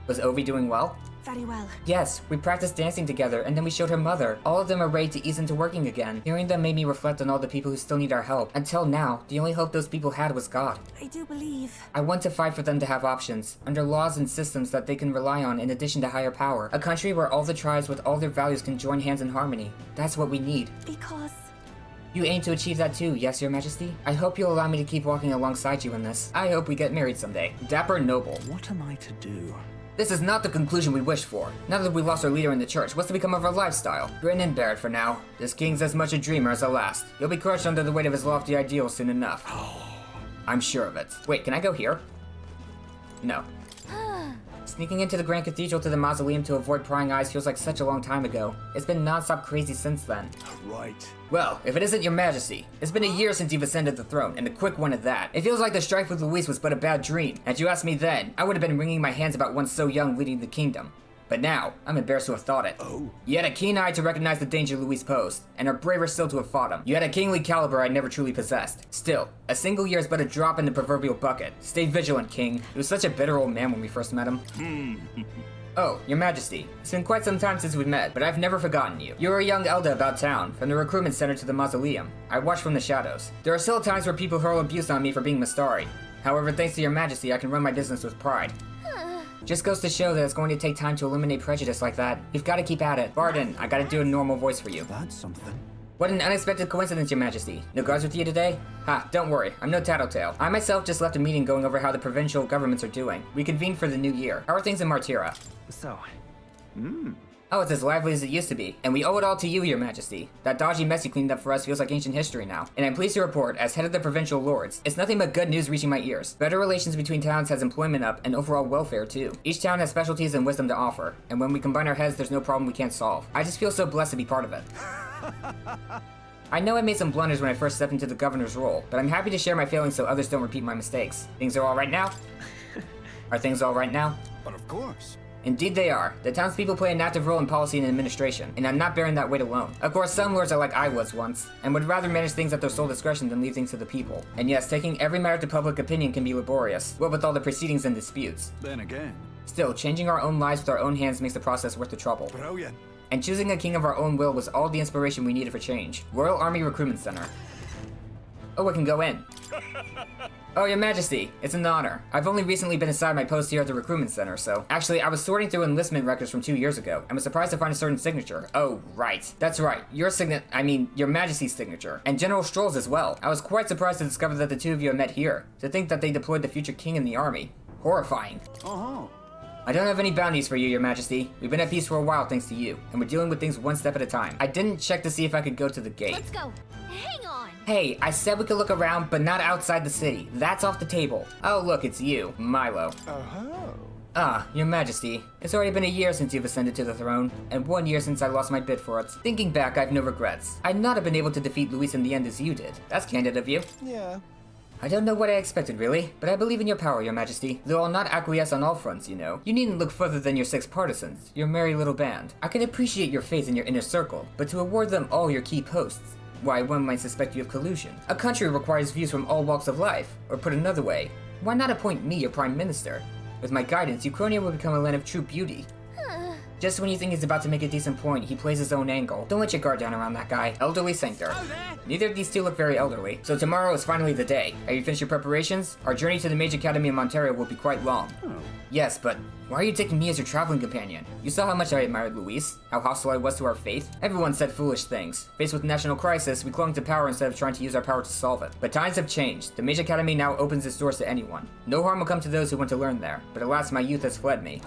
Speaker 1: Was Ovi doing well?
Speaker 4: Very well.
Speaker 1: Yes, we practiced dancing together, and then we showed her mother. All of them are ready to ease into working again. Hearing them made me reflect on all the people who still need our help. Until now, the only hope those people had was God.
Speaker 4: I do believe.
Speaker 1: I want to fight for them to have options, under laws and systems that they can rely on in addition to higher power. A country where all the tribes with all their values can join hands in harmony. That's what we need.
Speaker 4: Because.
Speaker 1: You aim to achieve that too, yes, Your Majesty? I hope you'll allow me to keep walking alongside you in this. I hope we get married someday. Dapper Noble.
Speaker 3: what am I to do?
Speaker 1: This is not the conclusion we wished for. Now that we lost our leader in the church, what's to become of our lifestyle? Grin and bear it for now. This king's as much a dreamer as the last. He'll be crushed under the weight of his lofty ideals soon enough. I'm sure of it. Wait, can I go here? No. Sneaking into the Grand Cathedral to the mausoleum to avoid prying eyes feels like such a long time ago. It's been non-stop crazy since then.
Speaker 3: Right.
Speaker 1: Well, if it isn't Your Majesty, it's been a year since you've ascended the throne, and a quick one at that. It feels like the strife with Luis was but a bad dream. Had you asked me then, I would have been wringing my hands about one so young leading the kingdom. But now, I'm embarrassed to have thought it.
Speaker 3: Oh.
Speaker 1: You had a keen eye to recognize the danger Luis posed, and are braver still to have fought him. You had a kingly caliber I never truly possessed. Still, a single year is but a drop in the proverbial bucket. Stay vigilant, King. He was such a bitter old man when we first met him. Oh, Your Majesty, it's been quite some time since we met, but I've never forgotten you. You were a young elder about town, from the recruitment center to the mausoleum. I watched from the shadows. There are still times where people hurl abuse on me for being Mastari. However, thanks to Your Majesty, I can run my business with pride. Just goes to show that it's going to take time to eliminate prejudice like that. You've got to keep at it. Barden, I gotta do a normal voice for you.
Speaker 6: That's something.
Speaker 1: What an unexpected coincidence, Your Majesty. No guards with you today? Ha, don't worry, I'm no tattletale. I myself just left a meeting going over how the provincial governments are doing. We convened for the new year. How are things in Martira?
Speaker 3: So,
Speaker 1: Oh, it's as lively as it used to be, and we owe it all to you, Your Majesty. That dodgy mess you cleaned up for us feels like ancient history now. And I'm pleased to report, as head of the provincial lords, it's nothing but good news reaching my ears. Better relations between towns has employment up, and overall welfare too. Each town has specialties and wisdom to offer, and when we combine our heads, there's no problem we can't solve. I just feel so blessed to be part of it. I know I made some blunders when I first stepped into the governor's role, but I'm happy to share my failings so others don't repeat my mistakes. Things are all right now? Are things all right now?
Speaker 6: But of course.
Speaker 1: Indeed they are. The townspeople play an active role in policy and administration, and I'm not bearing that weight alone. Of course, some lords are like I was once, and would rather manage things at their sole discretion than leave things to the people. And yes, taking every matter to public opinion can be laborious, what with all the proceedings and disputes.
Speaker 6: Then again.
Speaker 1: Still, changing our own lives with our own hands makes the process worth the trouble.
Speaker 6: Brilliant.
Speaker 1: And choosing a king of our own will was all the inspiration we needed for change. Royal Army Recruitment Center. Oh, I can go in. Oh, Your Majesty, it's an honor. I've only recently been assigned my post here at the recruitment center, so... Actually, I was sorting through enlistment records from 2 years ago, and was surprised to find a certain signature. Oh, right. That's right. Your Your Majesty's signature. And General Stroll's as well. I was quite surprised to discover that the two of you had met here. To think that they deployed the future king in the army. Horrifying.
Speaker 6: Uh-huh.
Speaker 1: I don't have any bounties for you, Your Majesty. We've been at peace for a while thanks to you, and we're dealing with things one step at a time. I didn't check to see if I could go to the gate.
Speaker 4: Let's go. Hang on.
Speaker 1: Hey, I said we could look around, but not outside the city. That's off the table. Oh, look, it's you, Milo.
Speaker 6: Oh.
Speaker 1: Ah, Your Majesty, it's already been a year since you've ascended to the throne, and 1 year since I lost my bid for it. Thinking back, I've no regrets. I'd not have been able to defeat Luis in the end as you did. That's candid of you.
Speaker 6: Yeah.
Speaker 1: I don't know what I expected, really, but I believe in your power, your majesty, though I'll not acquiesce on all fronts, you know. You needn't look further than your 6 partisans, your merry little band. I can appreciate your faith in your inner circle, but to award them all your key posts, why, one might suspect you of collusion. A country requires views from all walks of life, or put another way, why not appoint me your prime minister? With my guidance, Euchronia will become a land of true beauty. Just when you think he's about to make a decent point, he plays his own angle. Don't let your guard down around that guy. Elderly sanctor. Neither of these two look very elderly. So tomorrow is finally the day. Have you finished your preparations? Our journey to the Mage Academy in Ontario will be quite long. Yes, but why are you taking me as your traveling companion? You saw how much I admired Luis, how hostile I was to our faith. Everyone said foolish things. Faced with national crisis, we clung to power instead of trying to use our power to solve it. But times have changed. The Mage Academy now opens its doors to anyone. No harm will come to those who want to learn there, but alas, my youth has fled me.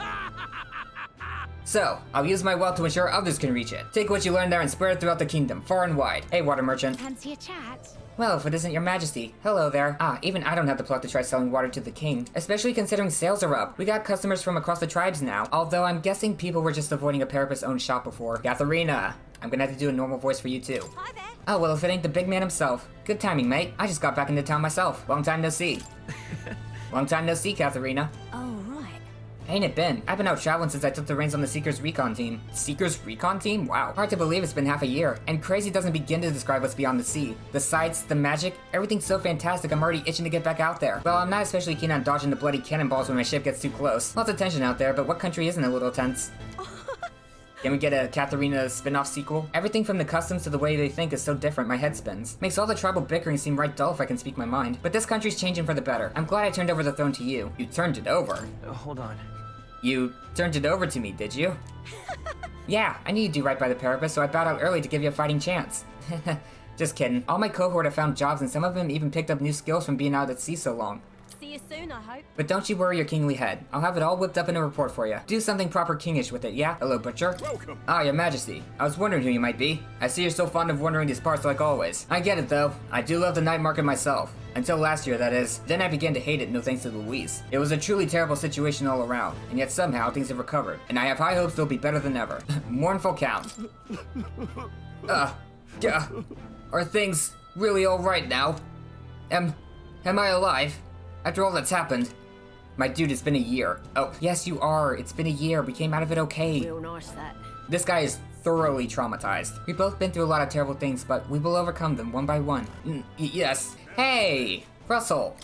Speaker 1: So, I'll use my wealth to ensure others can reach it. Take what you learned there and spread it throughout the kingdom, far and wide. Hey, water merchant.
Speaker 4: Fancy a chat?
Speaker 1: Well, if it isn't your majesty. Hello there. Even I don't have the pluck to try selling water to the king. Especially considering sales are up. We got customers from across the tribes now. Although I'm guessing people were just avoiding a Parapus-owned shop before. Katharina, I'm gonna have to do a normal voice for you too.
Speaker 4: Hi there.
Speaker 1: Oh, well, if it ain't the big man himself. Good timing, mate. I just got back into town myself. Long time no see. Long time no see, Katharina.
Speaker 4: Oh, right.
Speaker 1: Ain't it been? I've been out traveling since I took the reins on the Seekers Recon team. Seekers Recon team? Wow. Hard to believe it's been half a year. And crazy doesn't begin to describe what's beyond the sea. The sights, the magic, everything's so fantastic I'm already itching to get back out there. Well, I'm not especially keen on dodging the bloody cannonballs when my ship gets too close. Lots of tension out there, but what country isn't a little tense? Can we get a Katharina spin-off sequel? Everything from the customs to the way they think is so different, my head spins. Makes all the tribal bickering seem right dull if I can speak my mind. But this country's changing for the better. I'm glad I turned over the throne to you. You turned it over.
Speaker 3: Hold on.
Speaker 1: You turned it over to me, did you? Yeah, I knew you'd do right by the Parapus, so I bowed out early to give you a fighting chance. Just kidding. All my cohort have found jobs and some of them even picked up new skills from being out at sea so long.
Speaker 4: See you soon, I hope.
Speaker 1: But don't you worry your kingly head. I'll have it all whipped up in a report for you. Do something proper kingish with it, yeah? Hello, butcher.
Speaker 5: Welcome.
Speaker 1: Ah, your majesty. I was wondering who you might be. I see you're so fond of wandering these parts like always. I get it though. I do love the night market myself. Until last year, that is. Then I began to hate it, no thanks to Louise. It was a truly terrible situation all around, and yet somehow things have recovered. And I have high hopes they'll be better than ever. Mournful count. Are things really alright now? Am I alive? After all that's happened. My dude, it's been a year. Oh, yes you are. It's been a year. We came out of it okay.
Speaker 4: Real nice, that.
Speaker 1: This guy is thoroughly traumatized. We've both been through a lot of terrible things, but we will overcome them one by one. Yes. Hey, Russell.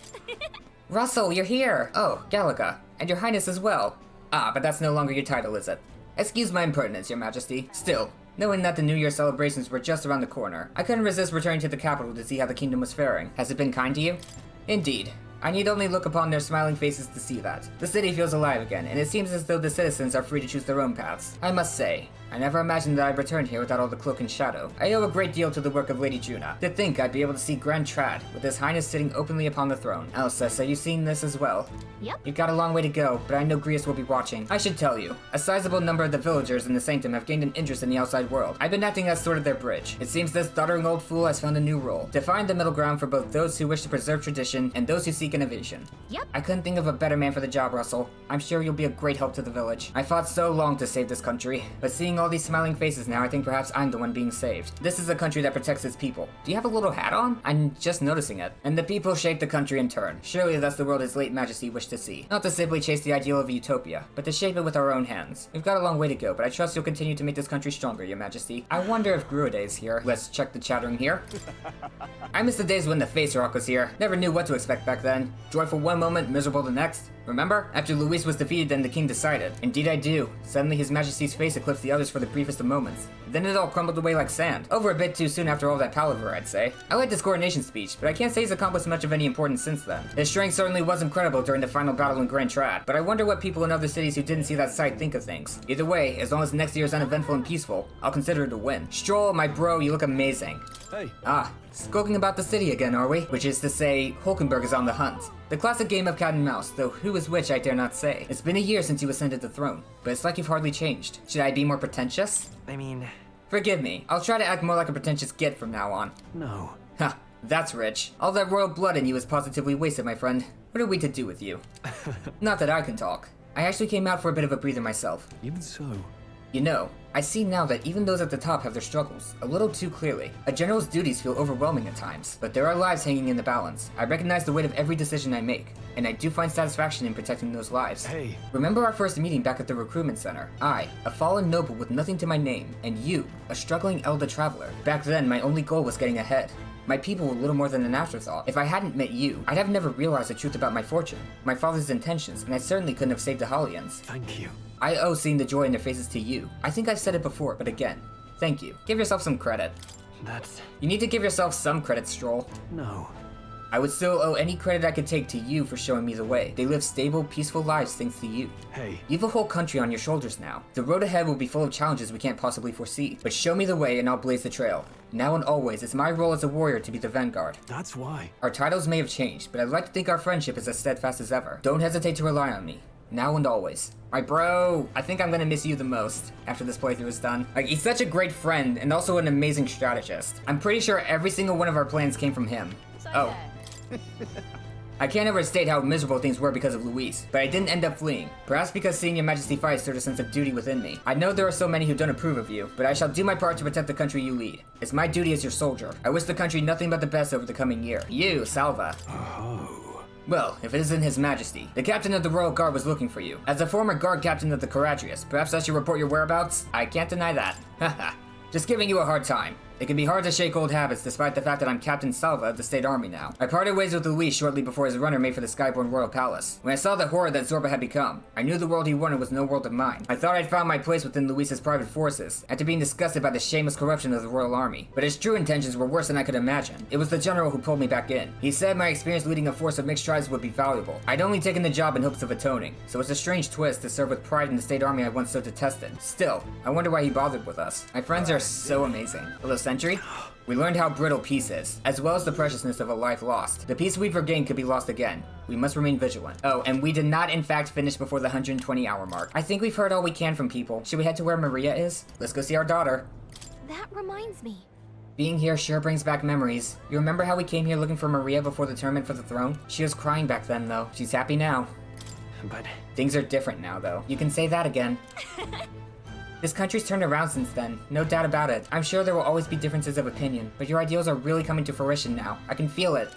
Speaker 1: Russell, you're here. Oh, Gallica. And your highness as well. But that's no longer your title, is it? Excuse my impertinence, your majesty. Still, knowing that the New Year celebrations were just around the corner, I couldn't resist returning to the capital to see how the kingdom was faring. Has it been kind to you? Indeed. I need only look upon their smiling faces to see that. The city feels alive again, and it seems as though the citizens are free to choose their own paths. I must say, I never imagined that I'd return here without all the cloak and shadow. I owe a great deal to the work of Lady Juna. To think I'd be able to see Grand Trad, with His Highness sitting openly upon the throne. Elsa, so you've seen this as well?
Speaker 4: Yep.
Speaker 1: You've got a long way to go, but I know Grius will be watching. I should tell you, a sizable number of the villagers in the Sanctum have gained an interest in the outside world. I've been acting as sort of their bridge. It seems this doddering old fool has found a new role. To find the middle ground for both those who wish to preserve tradition and those who seek innovation.
Speaker 4: Yep.
Speaker 1: I couldn't think of a better man for the job, Russell. I'm sure you'll be a great help to the village. I fought so long to save this country, but seeing all these smiling faces now, I think perhaps I'm the one being saved. This is a country that protects its people. Do you have a little hat on? I'm just noticing it. And the people shape the country in turn. Surely that's the world His late Majesty wished to see. Not to simply chase the ideal of a utopia, but to shape it with our own hands. We've got a long way to go, but I trust you'll continue to make this country stronger, your Majesty. I wonder if Gruade is here. Let's check the chattering here. I miss the days when the Face Rock was here. Never knew what to expect back then. Joyful one moment, miserable the next. Remember? After Luis was defeated, then the king decided. Indeed I do. Suddenly His Majesty's face eclipsed the others for the briefest of moments. Then it all crumbled away like sand. Over a bit too soon after all that palaver, I'd say. I liked his coronation speech, but I can't say he's accomplished much of any importance since then. His strength certainly was incredible during the final battle in Grand Trad, but I wonder what people in other cities who didn't see that sight think of things. Either way, as long as next year is uneventful and peaceful, I'll consider it a win. Stroll, my bro, you look amazing.
Speaker 3: Hey.
Speaker 1: Skulking about the city again, are we? Which is to say, Hulkenberg is on the hunt. The classic game of cat and mouse, though who is which I dare not say. It's been a year since you ascended the throne, but it's like you've hardly changed. Should I be more pretentious?
Speaker 3: I mean,
Speaker 1: Forgive me, I'll try to act more like a pretentious git from now on.
Speaker 3: no.
Speaker 1: Ha, that's rich. All that royal blood in you is positively wasted, my friend. What are we to do with you? Not that I can talk. I actually came out for a bit of a breather myself.
Speaker 3: Even so,
Speaker 1: You know, I see now that even those at the top have their struggles, a little too clearly. A general's duties feel overwhelming at times, but there are lives hanging in the balance. I recognize the weight of every decision I make, and I do find satisfaction in protecting those lives.
Speaker 3: Hey.
Speaker 1: Remember our first meeting back at the recruitment center? I, a fallen noble with nothing to my name, and you, a struggling Elda traveler. Back then, my only goal was getting ahead. My people were little more than an afterthought. If I hadn't met you, I'd have never realized the truth about my fortune, my father's intentions, and I certainly couldn't have saved the Hollians.
Speaker 3: Thank you.
Speaker 1: I owe seeing the joy in their faces to you. I think I've said it before, but again, thank you. Give yourself some credit. You need to give yourself some credit, Stroll.
Speaker 3: No.
Speaker 1: I would still owe any credit I could take to you for showing me the way. They live stable, peaceful lives thanks to you.
Speaker 3: Hey.
Speaker 1: You have a whole country on your shoulders now. The road ahead will be full of challenges we can't possibly foresee, but show me the way and I'll blaze the trail. Now and always, it's my role as a warrior to be the vanguard.
Speaker 3: That's why.
Speaker 1: Our titles may have changed, but I'd like to think our friendship is as steadfast as ever. Don't hesitate to rely on me. Now and always. My bro, I think I'm gonna miss you the most after this playthrough is done. Like, he's such a great friend and also an amazing strategist. I'm pretty sure every single one of our plans came from him. Oh. I can't overstate how miserable things were because of Luis, but I didn't end up fleeing. Perhaps because seeing your majesty fight stirred a sense of duty within me. I know there are so many who don't approve of you, but I shall do my part to protect the country you lead. It's my duty as your soldier. I wish the country nothing but the best over the coming year. You, Salva.
Speaker 3: Oh.
Speaker 1: Well, if it isn't His Majesty, the captain of the Royal Guard was looking for you. As a former guard captain of the Caradrius, perhaps I should report your whereabouts? I can't deny that. Haha. Just giving you a hard time. It can be hard to shake old habits despite the fact that I'm Captain Salva of the State Army now. I parted ways with Luis shortly before his runner made for the Skyborn Royal Palace. When I saw the horror that Zorba had become, I knew the world he wanted was no world of mine. I thought I'd found my place within Luis's private forces, after being disgusted by the shameless corruption of the Royal Army. But his true intentions were worse than I could imagine. It was the general who pulled me back in. He said my experience leading a force of mixed tribes would be valuable. I'd only taken the job in hopes of atoning, so it's a strange twist to serve with pride in the State Army I once so detested. Still, I wonder why he bothered with us. My friends are so amazing. Hello, Sentry? We learned how brittle peace is, as well as the preciousness of a life lost. The peace we've regained could be lost again. We must remain vigilant. Oh, and we did not in fact finish before the 120-hour mark. I think we've heard all we can from people. Should we head to where Maria is? Let's go see our daughter.
Speaker 4: That reminds me.
Speaker 1: Being here sure brings back memories. You remember how we came here looking for Maria before the tournament for the throne? She was crying back then, though. She's happy now.
Speaker 3: But
Speaker 1: Things are different now, though. You can say that again. This country's turned around since then, no doubt about it. I'm sure there will always be differences of opinion, but your ideals are really coming to fruition now. I can feel it.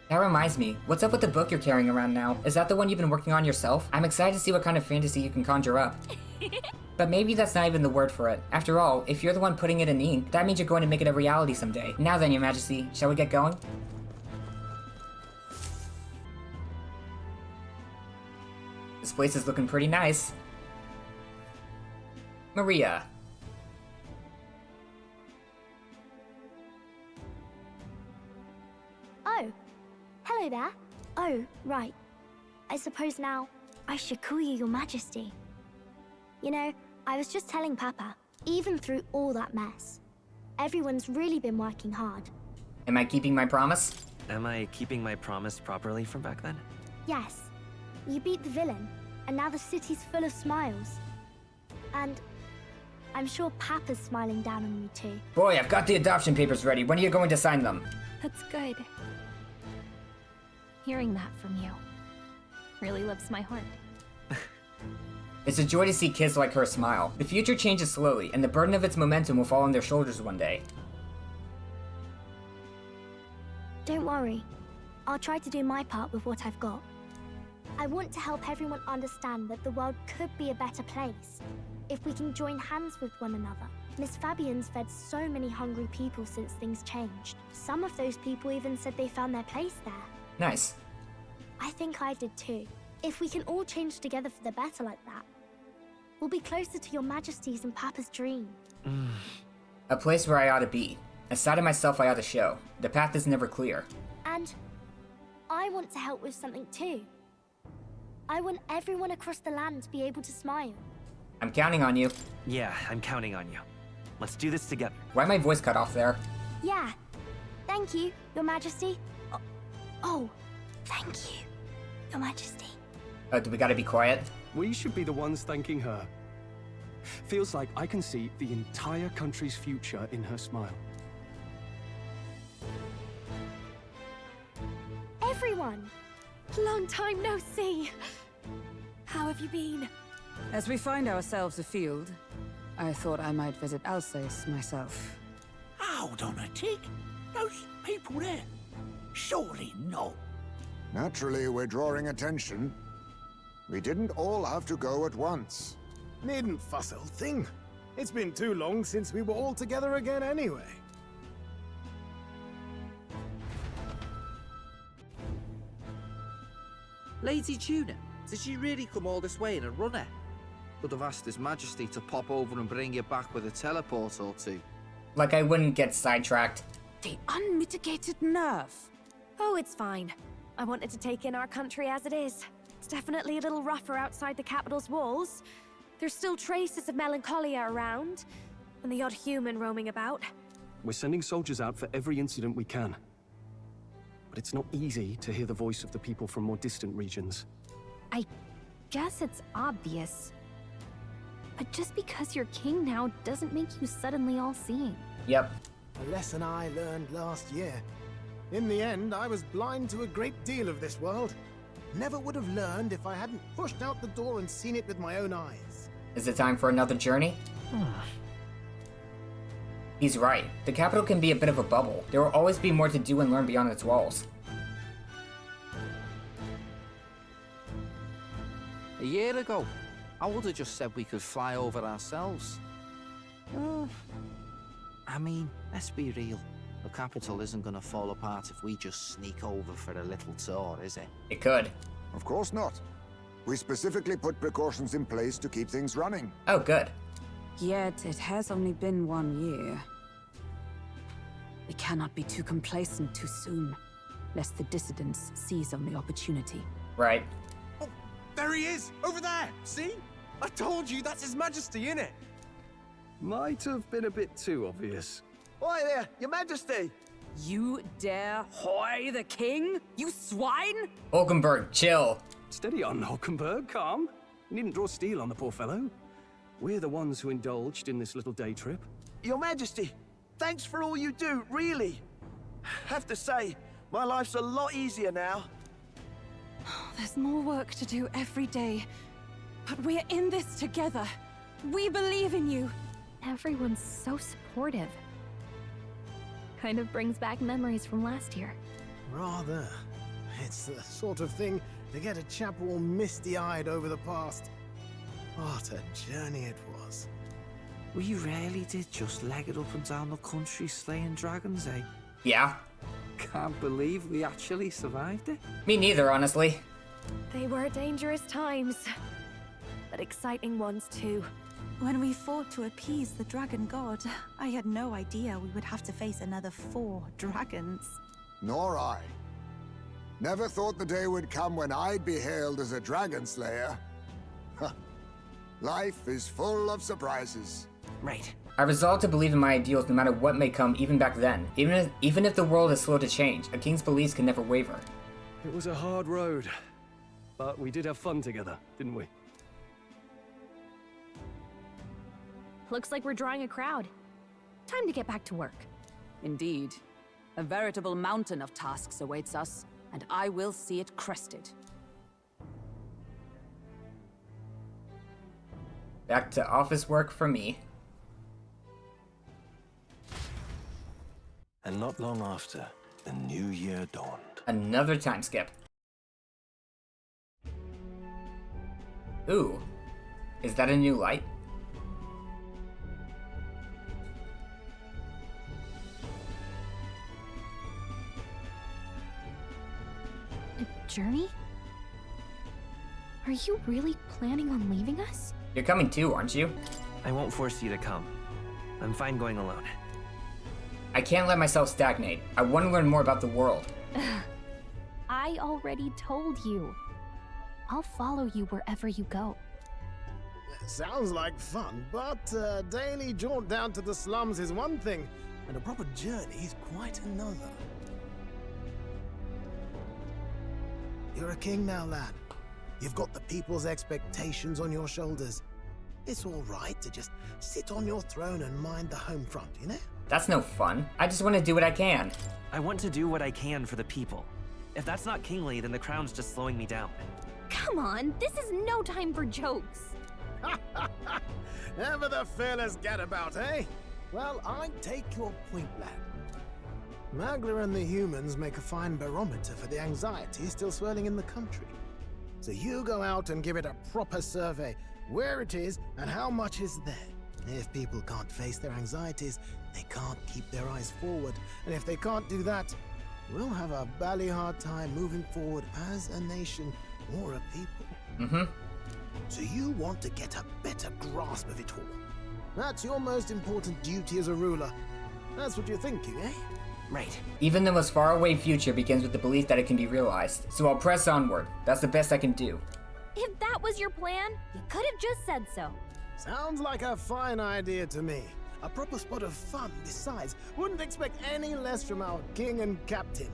Speaker 1: That reminds me, what's up with the book you're carrying around now? Is that the one you've been working on yourself? I'm excited to see what kind of fantasy you can conjure up. But maybe that's not even the word for it. After all, if you're the one putting it in ink, that means you're going to make it a reality someday. Now then, Your Majesty, shall we get going? This place is looking pretty nice. Maria.
Speaker 7: Oh, hello there. Oh, right. I suppose now I should call you Your Majesty. You know, I was just telling Papa, even through all that mess, everyone's really been working hard.
Speaker 1: Am I keeping my promise?
Speaker 8: Am I keeping my promise properly from back then?
Speaker 7: Yes, you beat the villain, and now the city's full of smiles. And I'm sure Papa's smiling down on you too.
Speaker 1: Boy, I've got the adoption papers ready. When are you going to sign them?
Speaker 4: That's good. Hearing that from you really lifts my heart.
Speaker 1: It's a joy to see kids like her smile. The future changes slowly, and the burden of its momentum will fall on their shoulders one day.
Speaker 7: Don't worry. I'll try to do my part with what I've got. I want to help everyone understand that the world could be a better place if we can join hands with one another. Miss Fabian's fed so many hungry people since things changed. Some of those people even said they found their place there.
Speaker 1: Nice.
Speaker 7: I think I did too. If we can all change together for the better like that, we'll be closer to Your Majesty's and Papa's dream.
Speaker 1: A place where I ought to be. A side of myself I ought to show. The path is never clear.
Speaker 7: And I want to help with something too. I want everyone across the land to be able to smile.
Speaker 1: I'm counting on you.
Speaker 8: Yeah, I'm counting on you. Let's do this together.
Speaker 1: Why my voice cut off there?
Speaker 7: Yeah. Thank you, Your Majesty. Oh, thank you, Your Majesty.
Speaker 1: Oh, do we gotta be quiet?
Speaker 3: we should be the ones thanking her. Feels like I can see the entire country's future in her smile.
Speaker 7: Everyone!
Speaker 4: Long time no see. How have you been?
Speaker 2: As we find ourselves afield, I thought I might visit Alsace myself.
Speaker 6: Hold on a tick. Those people there? Surely not.
Speaker 5: Naturally, we're drawing attention. We didn't all have to go at once.
Speaker 9: Needn't fuss, old thing. It's been too long since we were all together again anyway.
Speaker 10: Lady Tuna, did she really come all this way in a runner? Could have asked His Majesty to pop over and bring you back with a teleport or two.
Speaker 1: Like I wouldn't get sidetracked.
Speaker 2: The unmitigated nerve.
Speaker 7: Oh, it's fine. I wanted to take in our country as it is. It's definitely a little rougher outside the capital's walls. There's still traces of melancholia around, and the odd human roaming about.
Speaker 3: We're sending soldiers out for every incident we can. But it's not easy to hear the voice of the people from more distant regions.
Speaker 4: I guess it's obvious. But just because you're king now doesn't make you suddenly all-seeing.
Speaker 1: Yep.
Speaker 9: A lesson I learned last year. In the end, I was blind to a great deal of this world. Never would have learned if I hadn't pushed out the door and seen it with my own eyes.
Speaker 1: Is it time for another journey? He's right. The capital can be a bit of a bubble. There will always be more to do and learn beyond its walls.
Speaker 10: A year ago, I would have just said we could fly over ourselves. I mean, let's be real. The capital isn't gonna fall apart if we just sneak over for a little tour, is it?
Speaker 1: It could.
Speaker 5: Of course not. We specifically put precautions in place to keep things running.
Speaker 1: Oh, good.
Speaker 2: Yet it has only been 1 year. We cannot be too complacent too soon, lest the dissidents seize on the opportunity.
Speaker 1: Right.
Speaker 11: Oh, there he is! Over there! See? I told you, that's His Majesty, innit?
Speaker 3: Might have been a bit too obvious.
Speaker 6: Oi there, Your Majesty!
Speaker 2: You dare hoy the king? You swine!
Speaker 1: Hulkenberg, chill.
Speaker 3: Steady on, Hulkenberg, calm. You needn't draw steel on the poor fellow. We're the ones who indulged in this little day trip.
Speaker 6: Your Majesty, thanks for all you do, really. Have to say, my life's a lot easier now.
Speaker 2: There's more work to do every day, but we're in this together. We believe in you.
Speaker 4: Everyone's so supportive. Kind of brings back memories from last year.
Speaker 9: Rather. It's the sort of thing to get a chap all misty-eyed over the past. What a journey it was.
Speaker 10: We really did just leg it up and down the country slaying dragons, eh?
Speaker 1: Yeah.
Speaker 10: Can't believe we actually survived it.
Speaker 1: Me neither, honestly.
Speaker 7: They were dangerous times, but exciting ones too.
Speaker 12: When we fought to appease the dragon god, I had no idea we would have to face another 4 dragons.
Speaker 5: Nor I. Never thought the day would come when I'd be hailed as a dragon slayer. Huh. Life is full of surprises.
Speaker 8: Right.
Speaker 1: I resolved to believe in my ideals no matter what may come, even back then. Even if the world is slow to change, a king's beliefs can never waver.
Speaker 3: It was a hard road, but we did have fun together, didn't we?
Speaker 4: Looks like we're drawing a crowd. Time to get back to work.
Speaker 2: Indeed. A veritable mountain of tasks awaits us, and I will see it crested.
Speaker 1: Back to office work for me.
Speaker 6: And not long after, the new year dawned.
Speaker 1: Another time skip. Ooh. Is that a new light?
Speaker 4: Journey? Are you really planning on leaving us?
Speaker 1: You're coming too, aren't you?
Speaker 8: I won't force you to come. I'm fine going alone.
Speaker 1: I can't let myself stagnate. I want to learn more about the world.
Speaker 4: I already told you. I'll follow you wherever you go.
Speaker 9: Sounds like fun, but a daily jaunt down to the slums is one thing, and a proper journey is quite another. You're a king now, lad. You've got the people's expectations on your shoulders. It's all right to just sit on your throne and mind the home front, you know?
Speaker 1: That's no fun. I just want to do what I can.
Speaker 8: I want to do what I can for the people. If that's not kingly, then the crown's just slowing me down.
Speaker 4: Come on, this is no time for jokes.
Speaker 9: Ever the fearless gadabout, eh? Well, I take your point, lad. Magla and the humans make a fine barometer for the anxiety still swirling in the country. So you go out and give it a proper survey, where it is and how much is there. If people can't face their anxieties, they can't keep their eyes forward. And if they can't do that, we'll have a bally hard time moving forward as a nation or a people. So you want to get a better grasp of it all. That's your most important duty as a ruler. That's what you're thinking, eh?
Speaker 8: Right.
Speaker 1: Even the most faraway future begins with the belief that it can be realized, so I'll press onward. That's the best I can do.
Speaker 4: If that was your plan, you could have just said so.
Speaker 9: Sounds like a fine idea to me. A proper spot of fun, besides. Wouldn't expect any less from our king and captain.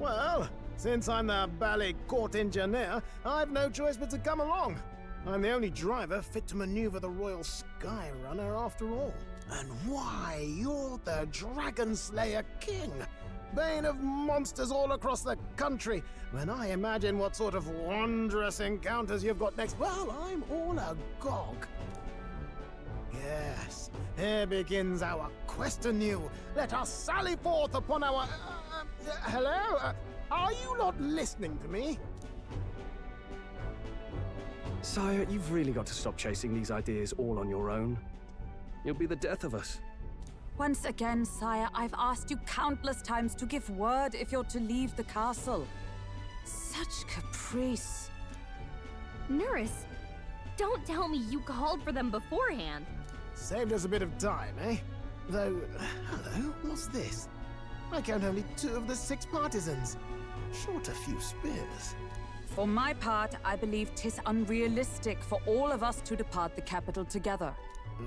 Speaker 9: Well, since I'm the bally court engineer, I've no choice but to come along. I'm the only driver fit to maneuver the Royal Skyrunner after all. And why, you're the Dragon Slayer King, bane of monsters all across the country. When I imagine what sort of wondrous encounters you've got next, well, I'm all agog. Yes, here begins our quest anew. Let us sally forth upon our... hello? Are you not listening to me?
Speaker 3: Sire, you've really got to stop chasing these ideas all on your own. You'll be the death of us.
Speaker 2: Once again, sire, I've asked you countless times to give word if you're to leave the castle. Such caprice.
Speaker 4: Nurse, don't tell me you called for them beforehand.
Speaker 9: Saved us a bit of time, eh? Though, hello, what's this? I count only 2 of the 6 partisans. Short a few spears.
Speaker 2: For my part, I believe 'tis unrealistic for all of us to depart the capital together.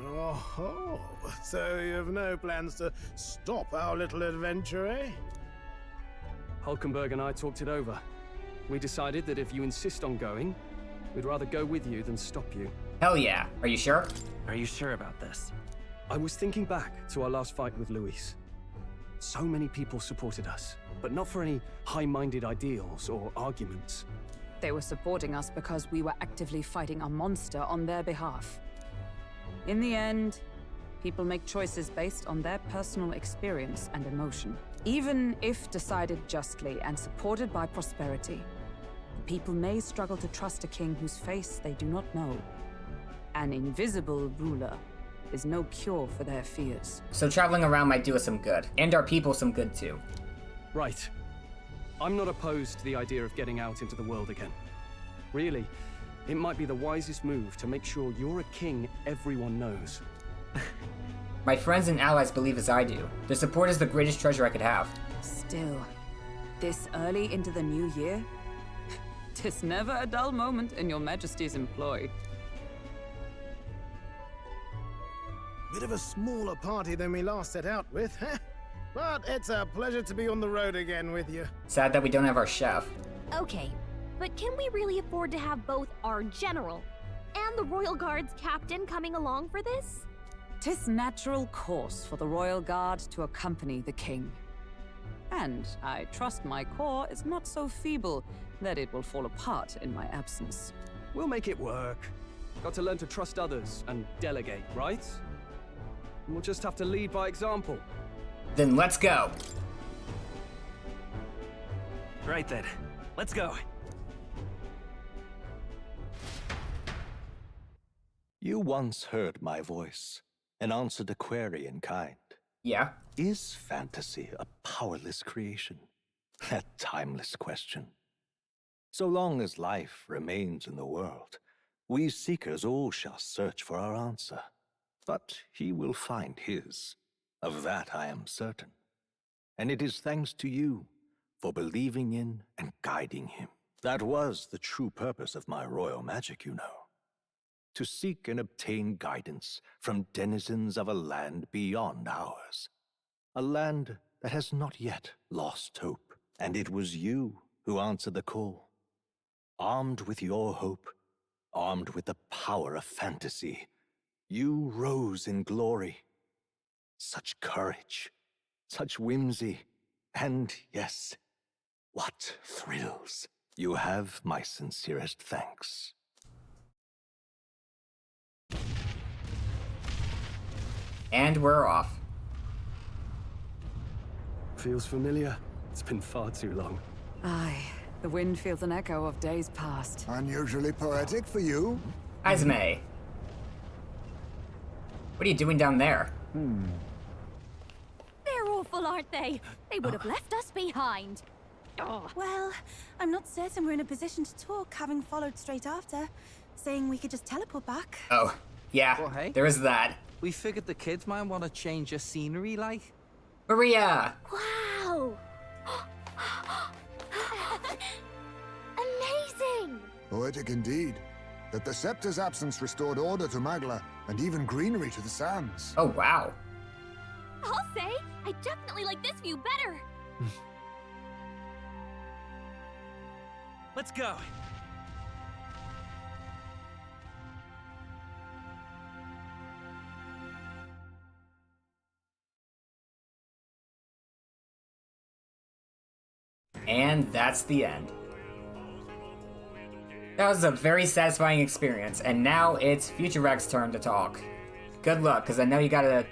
Speaker 9: Oh, so you have no plans to stop our little adventure, eh?
Speaker 3: Hulkenberg and I talked it over. We decided that if you insist on going, we'd rather go with you than stop you.
Speaker 1: Hell yeah. Are you sure?
Speaker 8: Are you sure about this?
Speaker 3: I was thinking back to our last fight with Luis. So many people supported us, but not for any high-minded ideals or arguments.
Speaker 2: They were supporting us because we were actively fighting a monster on their behalf. In the end, people make choices based on their personal experience and emotion. Even if decided justly and supported by prosperity, the people may struggle to trust a king whose face they do not know. An invisible ruler is no cure for their fears.
Speaker 1: So traveling around might do us some good, and our people some good too.
Speaker 3: Right. I'm not opposed to the idea of getting out into the world again. Really, it might be the wisest move to make sure you're a king everyone knows.
Speaker 1: My friends and allies believe as I do. Their support is the greatest treasure I could have.
Speaker 2: Still, this early into the new year? 'Tis never a dull moment in your majesty's employ.
Speaker 9: Bit of a smaller party than we last set out with, huh? But it's a pleasure to be on the road again with you.
Speaker 1: Sad that we don't have our chef.
Speaker 4: Okay, but can we really afford to have both our general and the Royal Guard's captain coming along for this?
Speaker 2: 'Tis natural course for the Royal Guard to accompany the king. And I trust my corps is not so feeble that it will fall apart in my absence.
Speaker 3: We'll make it work. Got to learn to trust others and delegate, right? We'll just have to lead by example.
Speaker 1: Then let's go.
Speaker 8: Right then, let's go.
Speaker 13: You once heard my voice and answered a query in kind.
Speaker 1: Yeah?
Speaker 13: Is fantasy a powerless creation? A timeless question. So long as life remains in the world, we seekers all shall search for our answer. But he will find his. Of that I am certain. And it is thanks to you for believing in and guiding him. That was the true purpose of my royal magic, you know. To seek and obtain guidance from denizens of a land beyond ours. A land that has not yet lost hope. And it was you who answered the call. Armed with your hope, armed with the power of fantasy, you rose in glory. Such courage, such whimsy, and yes, what thrills. You have my sincerest thanks.
Speaker 1: And we're off.
Speaker 3: Feels familiar. It's been far too long.
Speaker 2: Aye, the wind feels an echo of days past.
Speaker 5: Unusually poetic for you.
Speaker 1: Esme. What are you doing down there?
Speaker 4: They're awful, aren't they? They would have left us behind.
Speaker 12: Well, I'm not certain we're in a position to talk, having followed straight after, saying we could just teleport back.
Speaker 1: Oh, yeah,
Speaker 10: Well, hey.
Speaker 1: there is that.
Speaker 10: We figured the kids might want to change your scenery, like.
Speaker 1: Maria!
Speaker 7: Wow! Amazing!
Speaker 5: Poetic indeed. That the scepter's absence restored order to Magla, and even greenery to the sands.
Speaker 1: Oh, wow.
Speaker 4: I'll say, I definitely like this view better.
Speaker 8: Let's go.
Speaker 1: And that's the end. That was a very satisfying experience, and now it's Future Rag's turn to talk. Good luck, because I know you gotta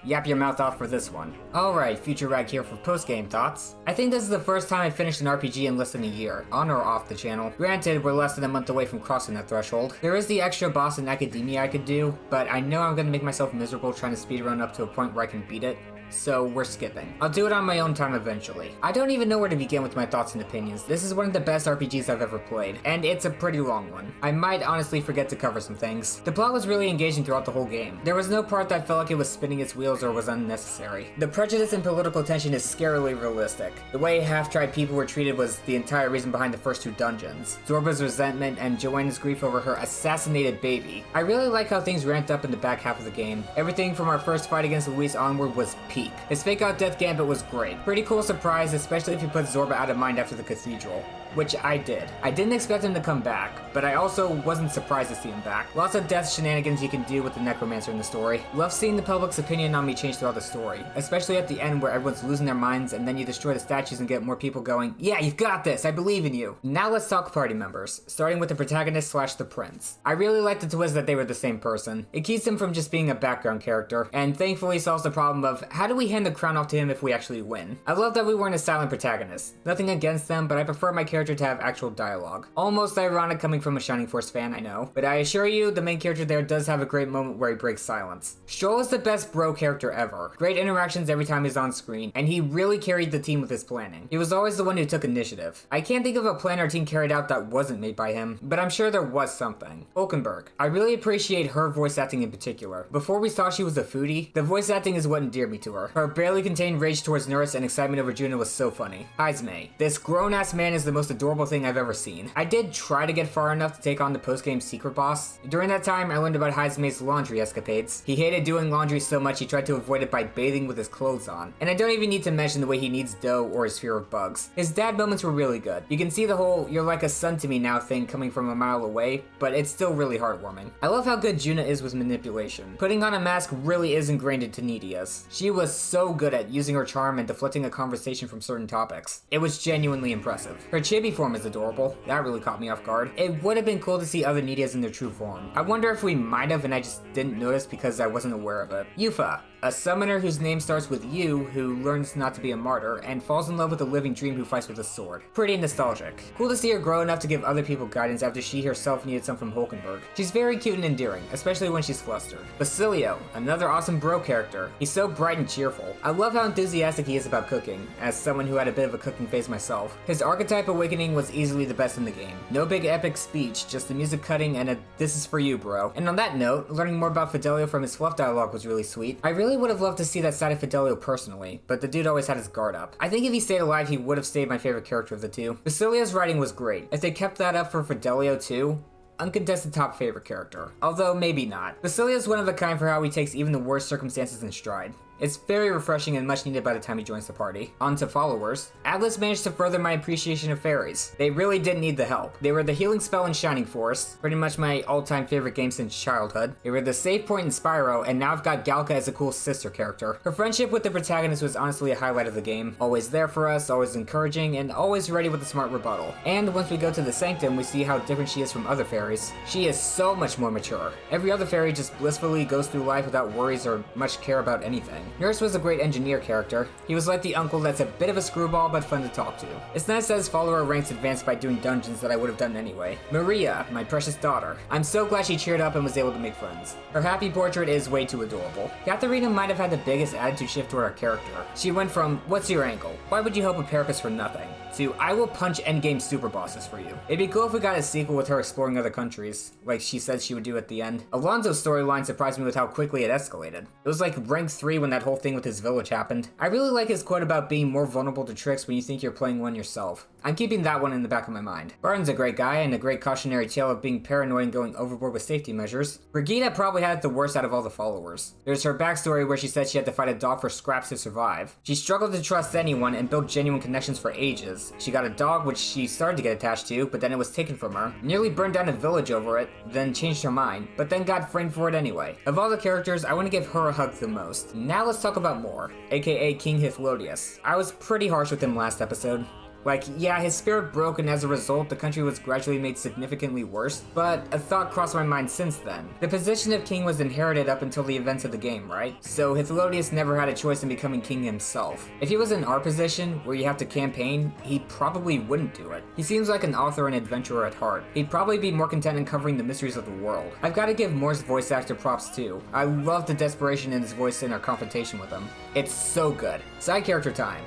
Speaker 1: yap your mouth off for this one. Alright, Future Rag here for post-game thoughts. I think this is the first time I finished an RPG in less than a year, on or off the channel. Granted, we're less than a month away from crossing that threshold. There is the extra boss in Academia I could do, but I know I'm gonna make myself miserable trying to speedrun up to a point where I can beat it. So we're skipping. I'll do it on my own time eventually. I don't even know where to begin with my thoughts and opinions. This is one of the best RPGs I've ever played, and it's a pretty long one. I might honestly forget to cover some things. The plot was really engaging throughout the whole game. There was no part that felt like it was spinning its wheels or was unnecessary. The prejudice and political tension is scarily realistic. The way half-tribe people were treated was the entire reason behind the first 2 dungeons. Zorba's resentment and Joanna's grief over her assassinated baby. I really like how things ramped up in the back half of the game. Everything from our first fight against Luis onward was peak. His fake out death gambit was great. Pretty cool surprise, especially if you put Zorba out of mind after the cathedral. Which I did. I didn't expect him to come back, but I also wasn't surprised to see him back. Lots of death shenanigans you can do with the Necromancer in the story. Love seeing the public's opinion on me change throughout the story, especially at the end where everyone's losing their minds and then you destroy the statues and get more people going, yeah, you've got this, I believe in you. Now let's talk party members, starting with the protagonist / the prince. I really like the twist that they were the same person. It keeps him from just being a background character, and thankfully solves the problem of how do we hand the crown off to him if we actually win. I love that we weren't a silent protagonist. Nothing against them, but I prefer my character to have actual dialogue. Almost ironic coming from a Shining Force fan, I know, but I assure you the main character there does have a great moment where he breaks silence. Stroll is the best bro character ever. Great interactions every time he's on screen, and he really carried the team with his planning. He was always the one who took initiative. I can't think of a plan our team carried out that wasn't made by him, but I'm sure there was something. Hulkenberg. I really appreciate her voice acting in particular. Before we saw she was a foodie, the voice acting is what endeared me to her. Her barely contained rage towards Nurse and excitement over Juno was so funny. Haizme. This grown-ass man is the most adorable thing I've ever seen. I did try to get far enough to take on the post-game secret boss. During that time, I learned about Haizme's laundry escapades. He hated doing laundry so much he tried to avoid it by bathing with his clothes on. And I don't even need to mention the way he needs dough or his fear of bugs. His dad moments were really good. You can see the whole "you're like a son to me now" thing coming from a mile away, but it's still really heartwarming. I love how good Juna is with manipulation. Putting on a mask really is ingrained into Nidia's. She was so good at using her charm and deflecting a conversation from certain topics. It was genuinely impressive. Her chibi form is adorable. That really caught me off guard. It would have been cool to see other Nidias in their true form. I wonder if we might have and I just didn't notice because I wasn't aware of it. Yufa, a summoner whose name starts with U, who learns not to be a martyr and falls in love with a living dream who fights with a sword. Pretty nostalgic. Cool to see her grow enough to give other people guidance after she herself needed some from Hulkenberg. She's very cute and endearing, especially when she's flustered. Basilio, another awesome bro character. He's so bright and cheerful. I love how enthusiastic he is about cooking, as someone who had a bit of a cooking phase myself. His archetype awakening was easily the best in the game. No big epic speech, just the music cutting and a "this is for you, bro." And on that note, learning more about Fidelio from his fluff dialogue was really sweet. I really would have loved to see that side of Fidelio personally, but the dude always had his guard up. I think if he stayed alive, he would have stayed my favorite character of the two. Basilio's writing was great. If they kept that up for Fidelio too, uncontested top favorite character. Although maybe not. Basilio's one of a kind for how he takes even the worst circumstances in stride. It's very refreshing and much needed by the time he joins the party. On to followers. Atlus managed to further my appreciation of fairies. They really did need the help. They were the healing spell in Shining Force, pretty much my all-time favorite game since childhood. They were the save point in Spyro, and now I've got Galka as a cool sister character. Her friendship with the protagonist was honestly a highlight of the game. Always there for us, always encouraging, and always ready with a smart rebuttal. And once we go to the Sanctum, we see how different she is from other fairies. She is so much more mature. Every other fairy just blissfully goes through life without worries or much care about anything. Nurse was a great engineer character. He was like the uncle that's a bit of a screwball but fun to talk to. It's nice that his follower ranks advanced by doing dungeons that I would have done anyway. Maria, my precious daughter. I'm so glad she cheered up and was able to make friends. Her happy portrait is way too adorable. Katharina might have had the biggest attitude shift toward her character. She went from, what's your angle? Why would you help a Parapus for nothing? To, I will punch endgame super bosses for you. It'd be cool if we got a sequel with her exploring other countries, like she said she would do at the end. Alonso's storyline surprised me with how quickly it escalated. It was like rank 3 when that whole thing with his village happened. I really like his quote about being more vulnerable to tricks when you think you're playing one yourself. I'm keeping that one in the back of my mind. Barton's a great guy and a great cautionary tale of being paranoid and going overboard with safety measures. Brigida probably had it the worst out of all the followers. There's her backstory where she said she had to fight a dog for scraps to survive. She struggled to trust anyone and built genuine connections for ages. She got a dog which she started to get attached to, but then it was taken from her. Nearly burned down a village over it, then changed her mind, but then got framed for it anyway. Of all the characters, I want to give her a hug the most. Now let's talk about Mor, aka King Hythlodius. I was pretty harsh with him last episode. Like, yeah, his spirit broke and as a result, the country was gradually made significantly worse, but a thought crossed my mind since then. The position of king was inherited up until the events of the game, right? So Hythlodius never had a choice in becoming king himself. If he was in our position, where you have to campaign, he probably wouldn't do it. He seems like an author and adventurer at heart. He'd probably be more content in covering the mysteries of the world. I've got to give Mor's voice actor props too. I love the desperation in his voice in our confrontation with him. It's so good. Side character time.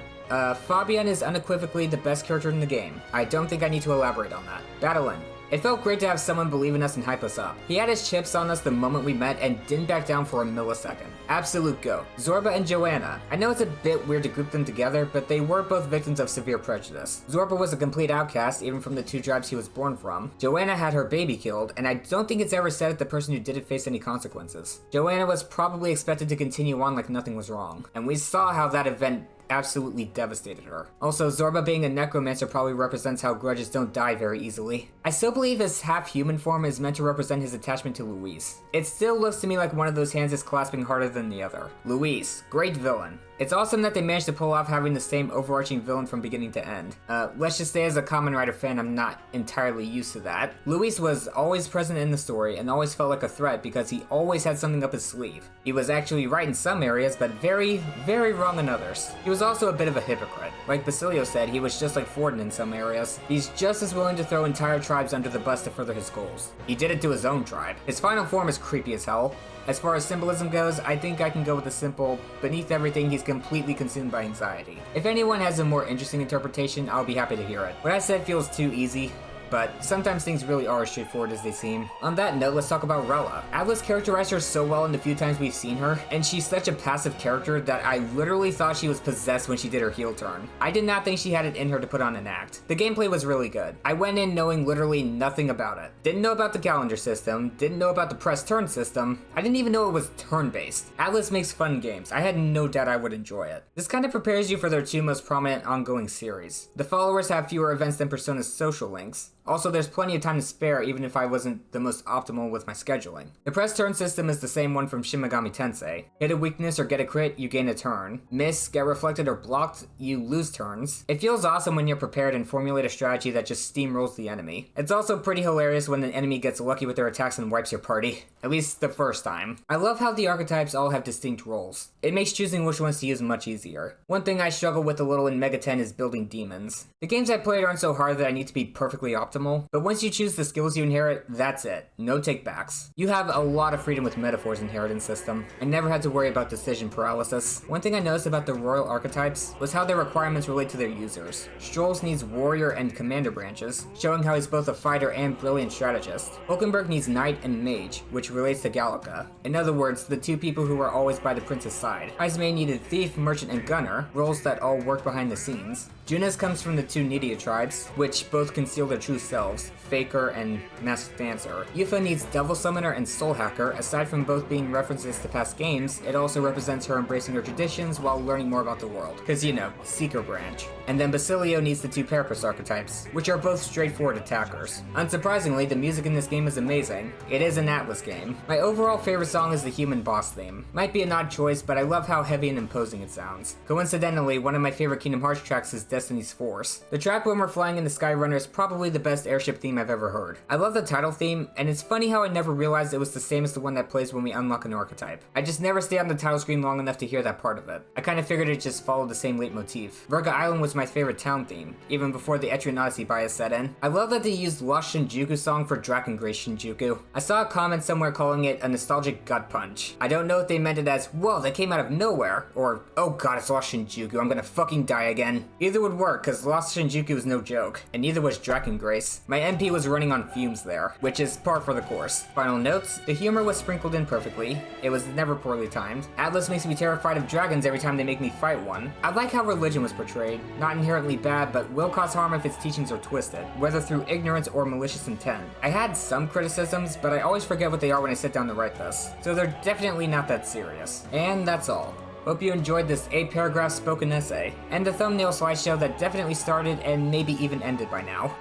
Speaker 1: Fabian is unequivocally the best character in the game. I don't think I need to elaborate on that. Battling. It felt great to have someone believe in us and hype us up. He had his chips on us the moment we met and didn't back down for a millisecond. Absolute goat. Zorba and Joanna. I know it's a bit weird to group them together, but they were both victims of severe prejudice. Zorba was a complete outcast, even from the 2 tribes he was born from. Joanna had her baby killed, and I don't think it's ever said that the person who did it faced any consequences. Joanna was probably expected to continue on like nothing was wrong, and we saw how that event absolutely devastated her. Also, Zorba being a necromancer probably represents how grudges don't die very easily. I still believe his half-human form is meant to represent his attachment to Luis. It still looks to me like one of those hands is clasping harder than the other. Luis, great villain. It's awesome that they managed to pull off having the same overarching villain from beginning to end. Let's just say as a Kamen Rider fan, I'm not entirely used to that. Luis was always present in the story and always felt like a threat because he always had something up his sleeve. He was actually right in some areas, but very, very wrong in others. He was also a bit of a hypocrite. Like Basilio said, he was just like Forden in some areas. He's just as willing to throw entire tribes under the bus to further his goals. He did it to his own tribe. His final form is creepy as hell. As far as symbolism goes, I think I can go with the simple, beneath everything he's completely consumed by anxiety. If anyone has a more interesting interpretation, I'll be happy to hear it. What I said feels too easy, but sometimes things really are as straightforward as they seem. On that note, let's talk about Rella. Atlus characterized her so well in the few times we've seen her, and she's such a passive character that I literally thought she was possessed when she did her heel turn. I did not think she had it in her to put on an act. The gameplay was really good. I went in knowing literally nothing about it. Didn't know about the calendar system, didn't know about the press turn system, I didn't even know it was turn-based. Atlus makes fun games. I had no doubt I would enjoy it. This kind of prepares you for their 2 most prominent ongoing series. The followers have fewer events than Persona's social links. Also, there's plenty of time to spare even if I wasn't the most optimal with my scheduling. The press turn system is the same one from Shin Megami Tensei. Hit a weakness or get a crit, you gain a turn. Miss, get reflected or blocked, you lose turns. It feels awesome when you're prepared and formulate a strategy that just steamrolls the enemy. It's also pretty hilarious when an enemy gets lucky with their attacks and wipes your party. At least the first time. I love how the archetypes all have distinct roles. It makes choosing which ones to use much easier. One thing I struggle with a little in Mega 10 is building demons. The games I played aren't so hard that I need to be perfectly optimal, but once you choose the skills you inherit, that's it. No takebacks. You have a lot of freedom with Metaphor's inheritance system. I never had to worry about decision paralysis. One thing I noticed about the royal archetypes was how their requirements relate to their users. Strolls needs warrior and commander branches, showing how he's both a fighter and brilliant strategist. Hulkenberg needs knight and mage, which relates to Gallica. In other words, the 2 people who are always by the prince's side. Izame needed thief, merchant, and gunner, roles that all work behind the scenes. Junas comes from the two Nidia tribes, which both conceal their true selves, Faker and Masked Dancer. Yuffie needs Devil Summoner and Soul Hacker. Aside from both being references to past games, it also represents her embracing her traditions while learning more about the world. Cause you know, Seeker branch. And then Basilio needs the two Parapus archetypes, which are both straightforward attackers. Unsurprisingly, the music in this game is amazing. It is an Atlus game. My overall favorite song is the Human Boss theme. Might be an odd choice, but I love how heavy and imposing it sounds. Coincidentally, one of my favorite Kingdom Hearts tracks is Destiny's Force. The track when we're flying in the Skyrunner is probably the best airship theme I've ever heard. I love the title theme, and it's funny how I never realized it was the same as the one that plays when we unlock an archetype. I just never stayed on the title screen long enough to hear that part of it. I kinda figured it just followed the same leitmotif. Virga Island was my favorite town theme, even before the Etrian Odyssey bias set in. I love that they used Lost Shinjuku song for Dragon Grace Shinjuku. I saw a comment somewhere calling it a nostalgic gut punch. I don't know if they meant it as, whoa, they came out of nowhere, or, oh god, it's Lost Shinjuku, I'm gonna fucking die again. Either would work, cause Lost Shinjuku was no joke, and neither was Dragon Grace. My MP was running on fumes there, which is par for the course. Final notes, the humor was sprinkled in perfectly. It was never poorly timed. Atlus makes me terrified of dragons every time they make me fight one. I like how religion was portrayed. Not inherently bad, but will cause harm if its teachings are twisted, whether through ignorance or malicious intent. I had some criticisms, but I always forget what they are when I sit down to write this, so they're definitely not that serious. And that's all. Hope you enjoyed this 8-paragraph spoken essay, and the thumbnail slideshow that definitely started and maybe even ended by now.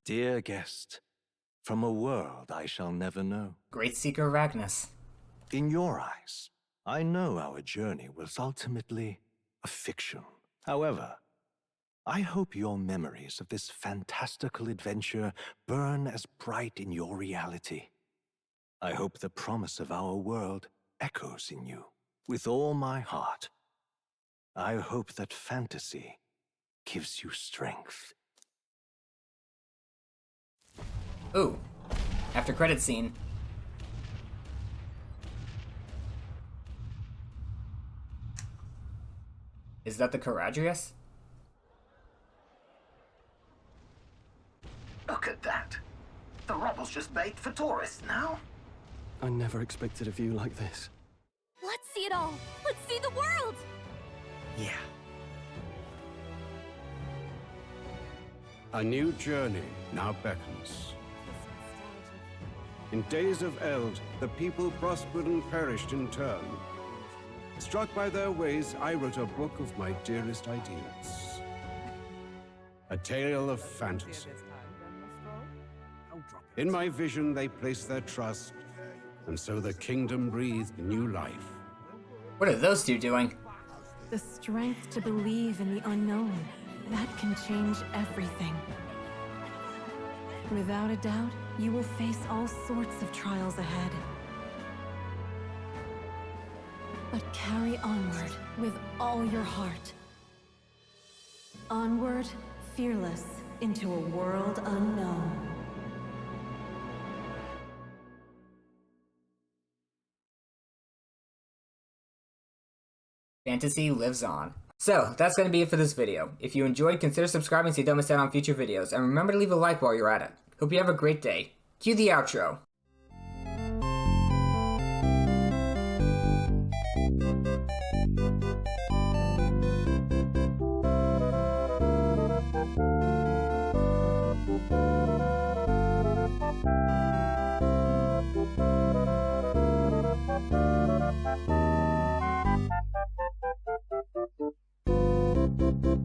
Speaker 13: Dear guest, from a world I shall never know.
Speaker 1: Great Seeker of Agnes.
Speaker 13: In your eyes, I know our journey was ultimately a fiction. However, I hope your memories of this fantastical adventure burn as bright in your reality. I hope the promise of our world echoes in you. With all my heart, I hope that fantasy gives you strength.
Speaker 1: Ooh, after credit scene. Is that the Caradrius?
Speaker 14: Look at that. The rubble's just bait for tourists now.
Speaker 3: I never expected a view like this.
Speaker 4: Let's see it all. Let's see the world.
Speaker 14: Yeah.
Speaker 15: A new journey now beckons. In days of eld, the people prospered and perished in turn. Struck by their ways, I wrote a book of my dearest ideas. A tale of fantasy. In my vision, they placed their trust, and so the kingdom breathed new life.
Speaker 1: What are those two doing?
Speaker 16: The strength to believe in the unknown, that can change everything. Without a doubt, you will face all sorts of trials ahead. But carry onward with all your heart. Onward, fearless, into a world unknown.
Speaker 1: Fantasy lives on. So, that's going to be it for this video. If you enjoyed, consider subscribing so you don't miss out on future videos, and remember to leave a like while you're at it. Hope you have a great day. Cue the outro.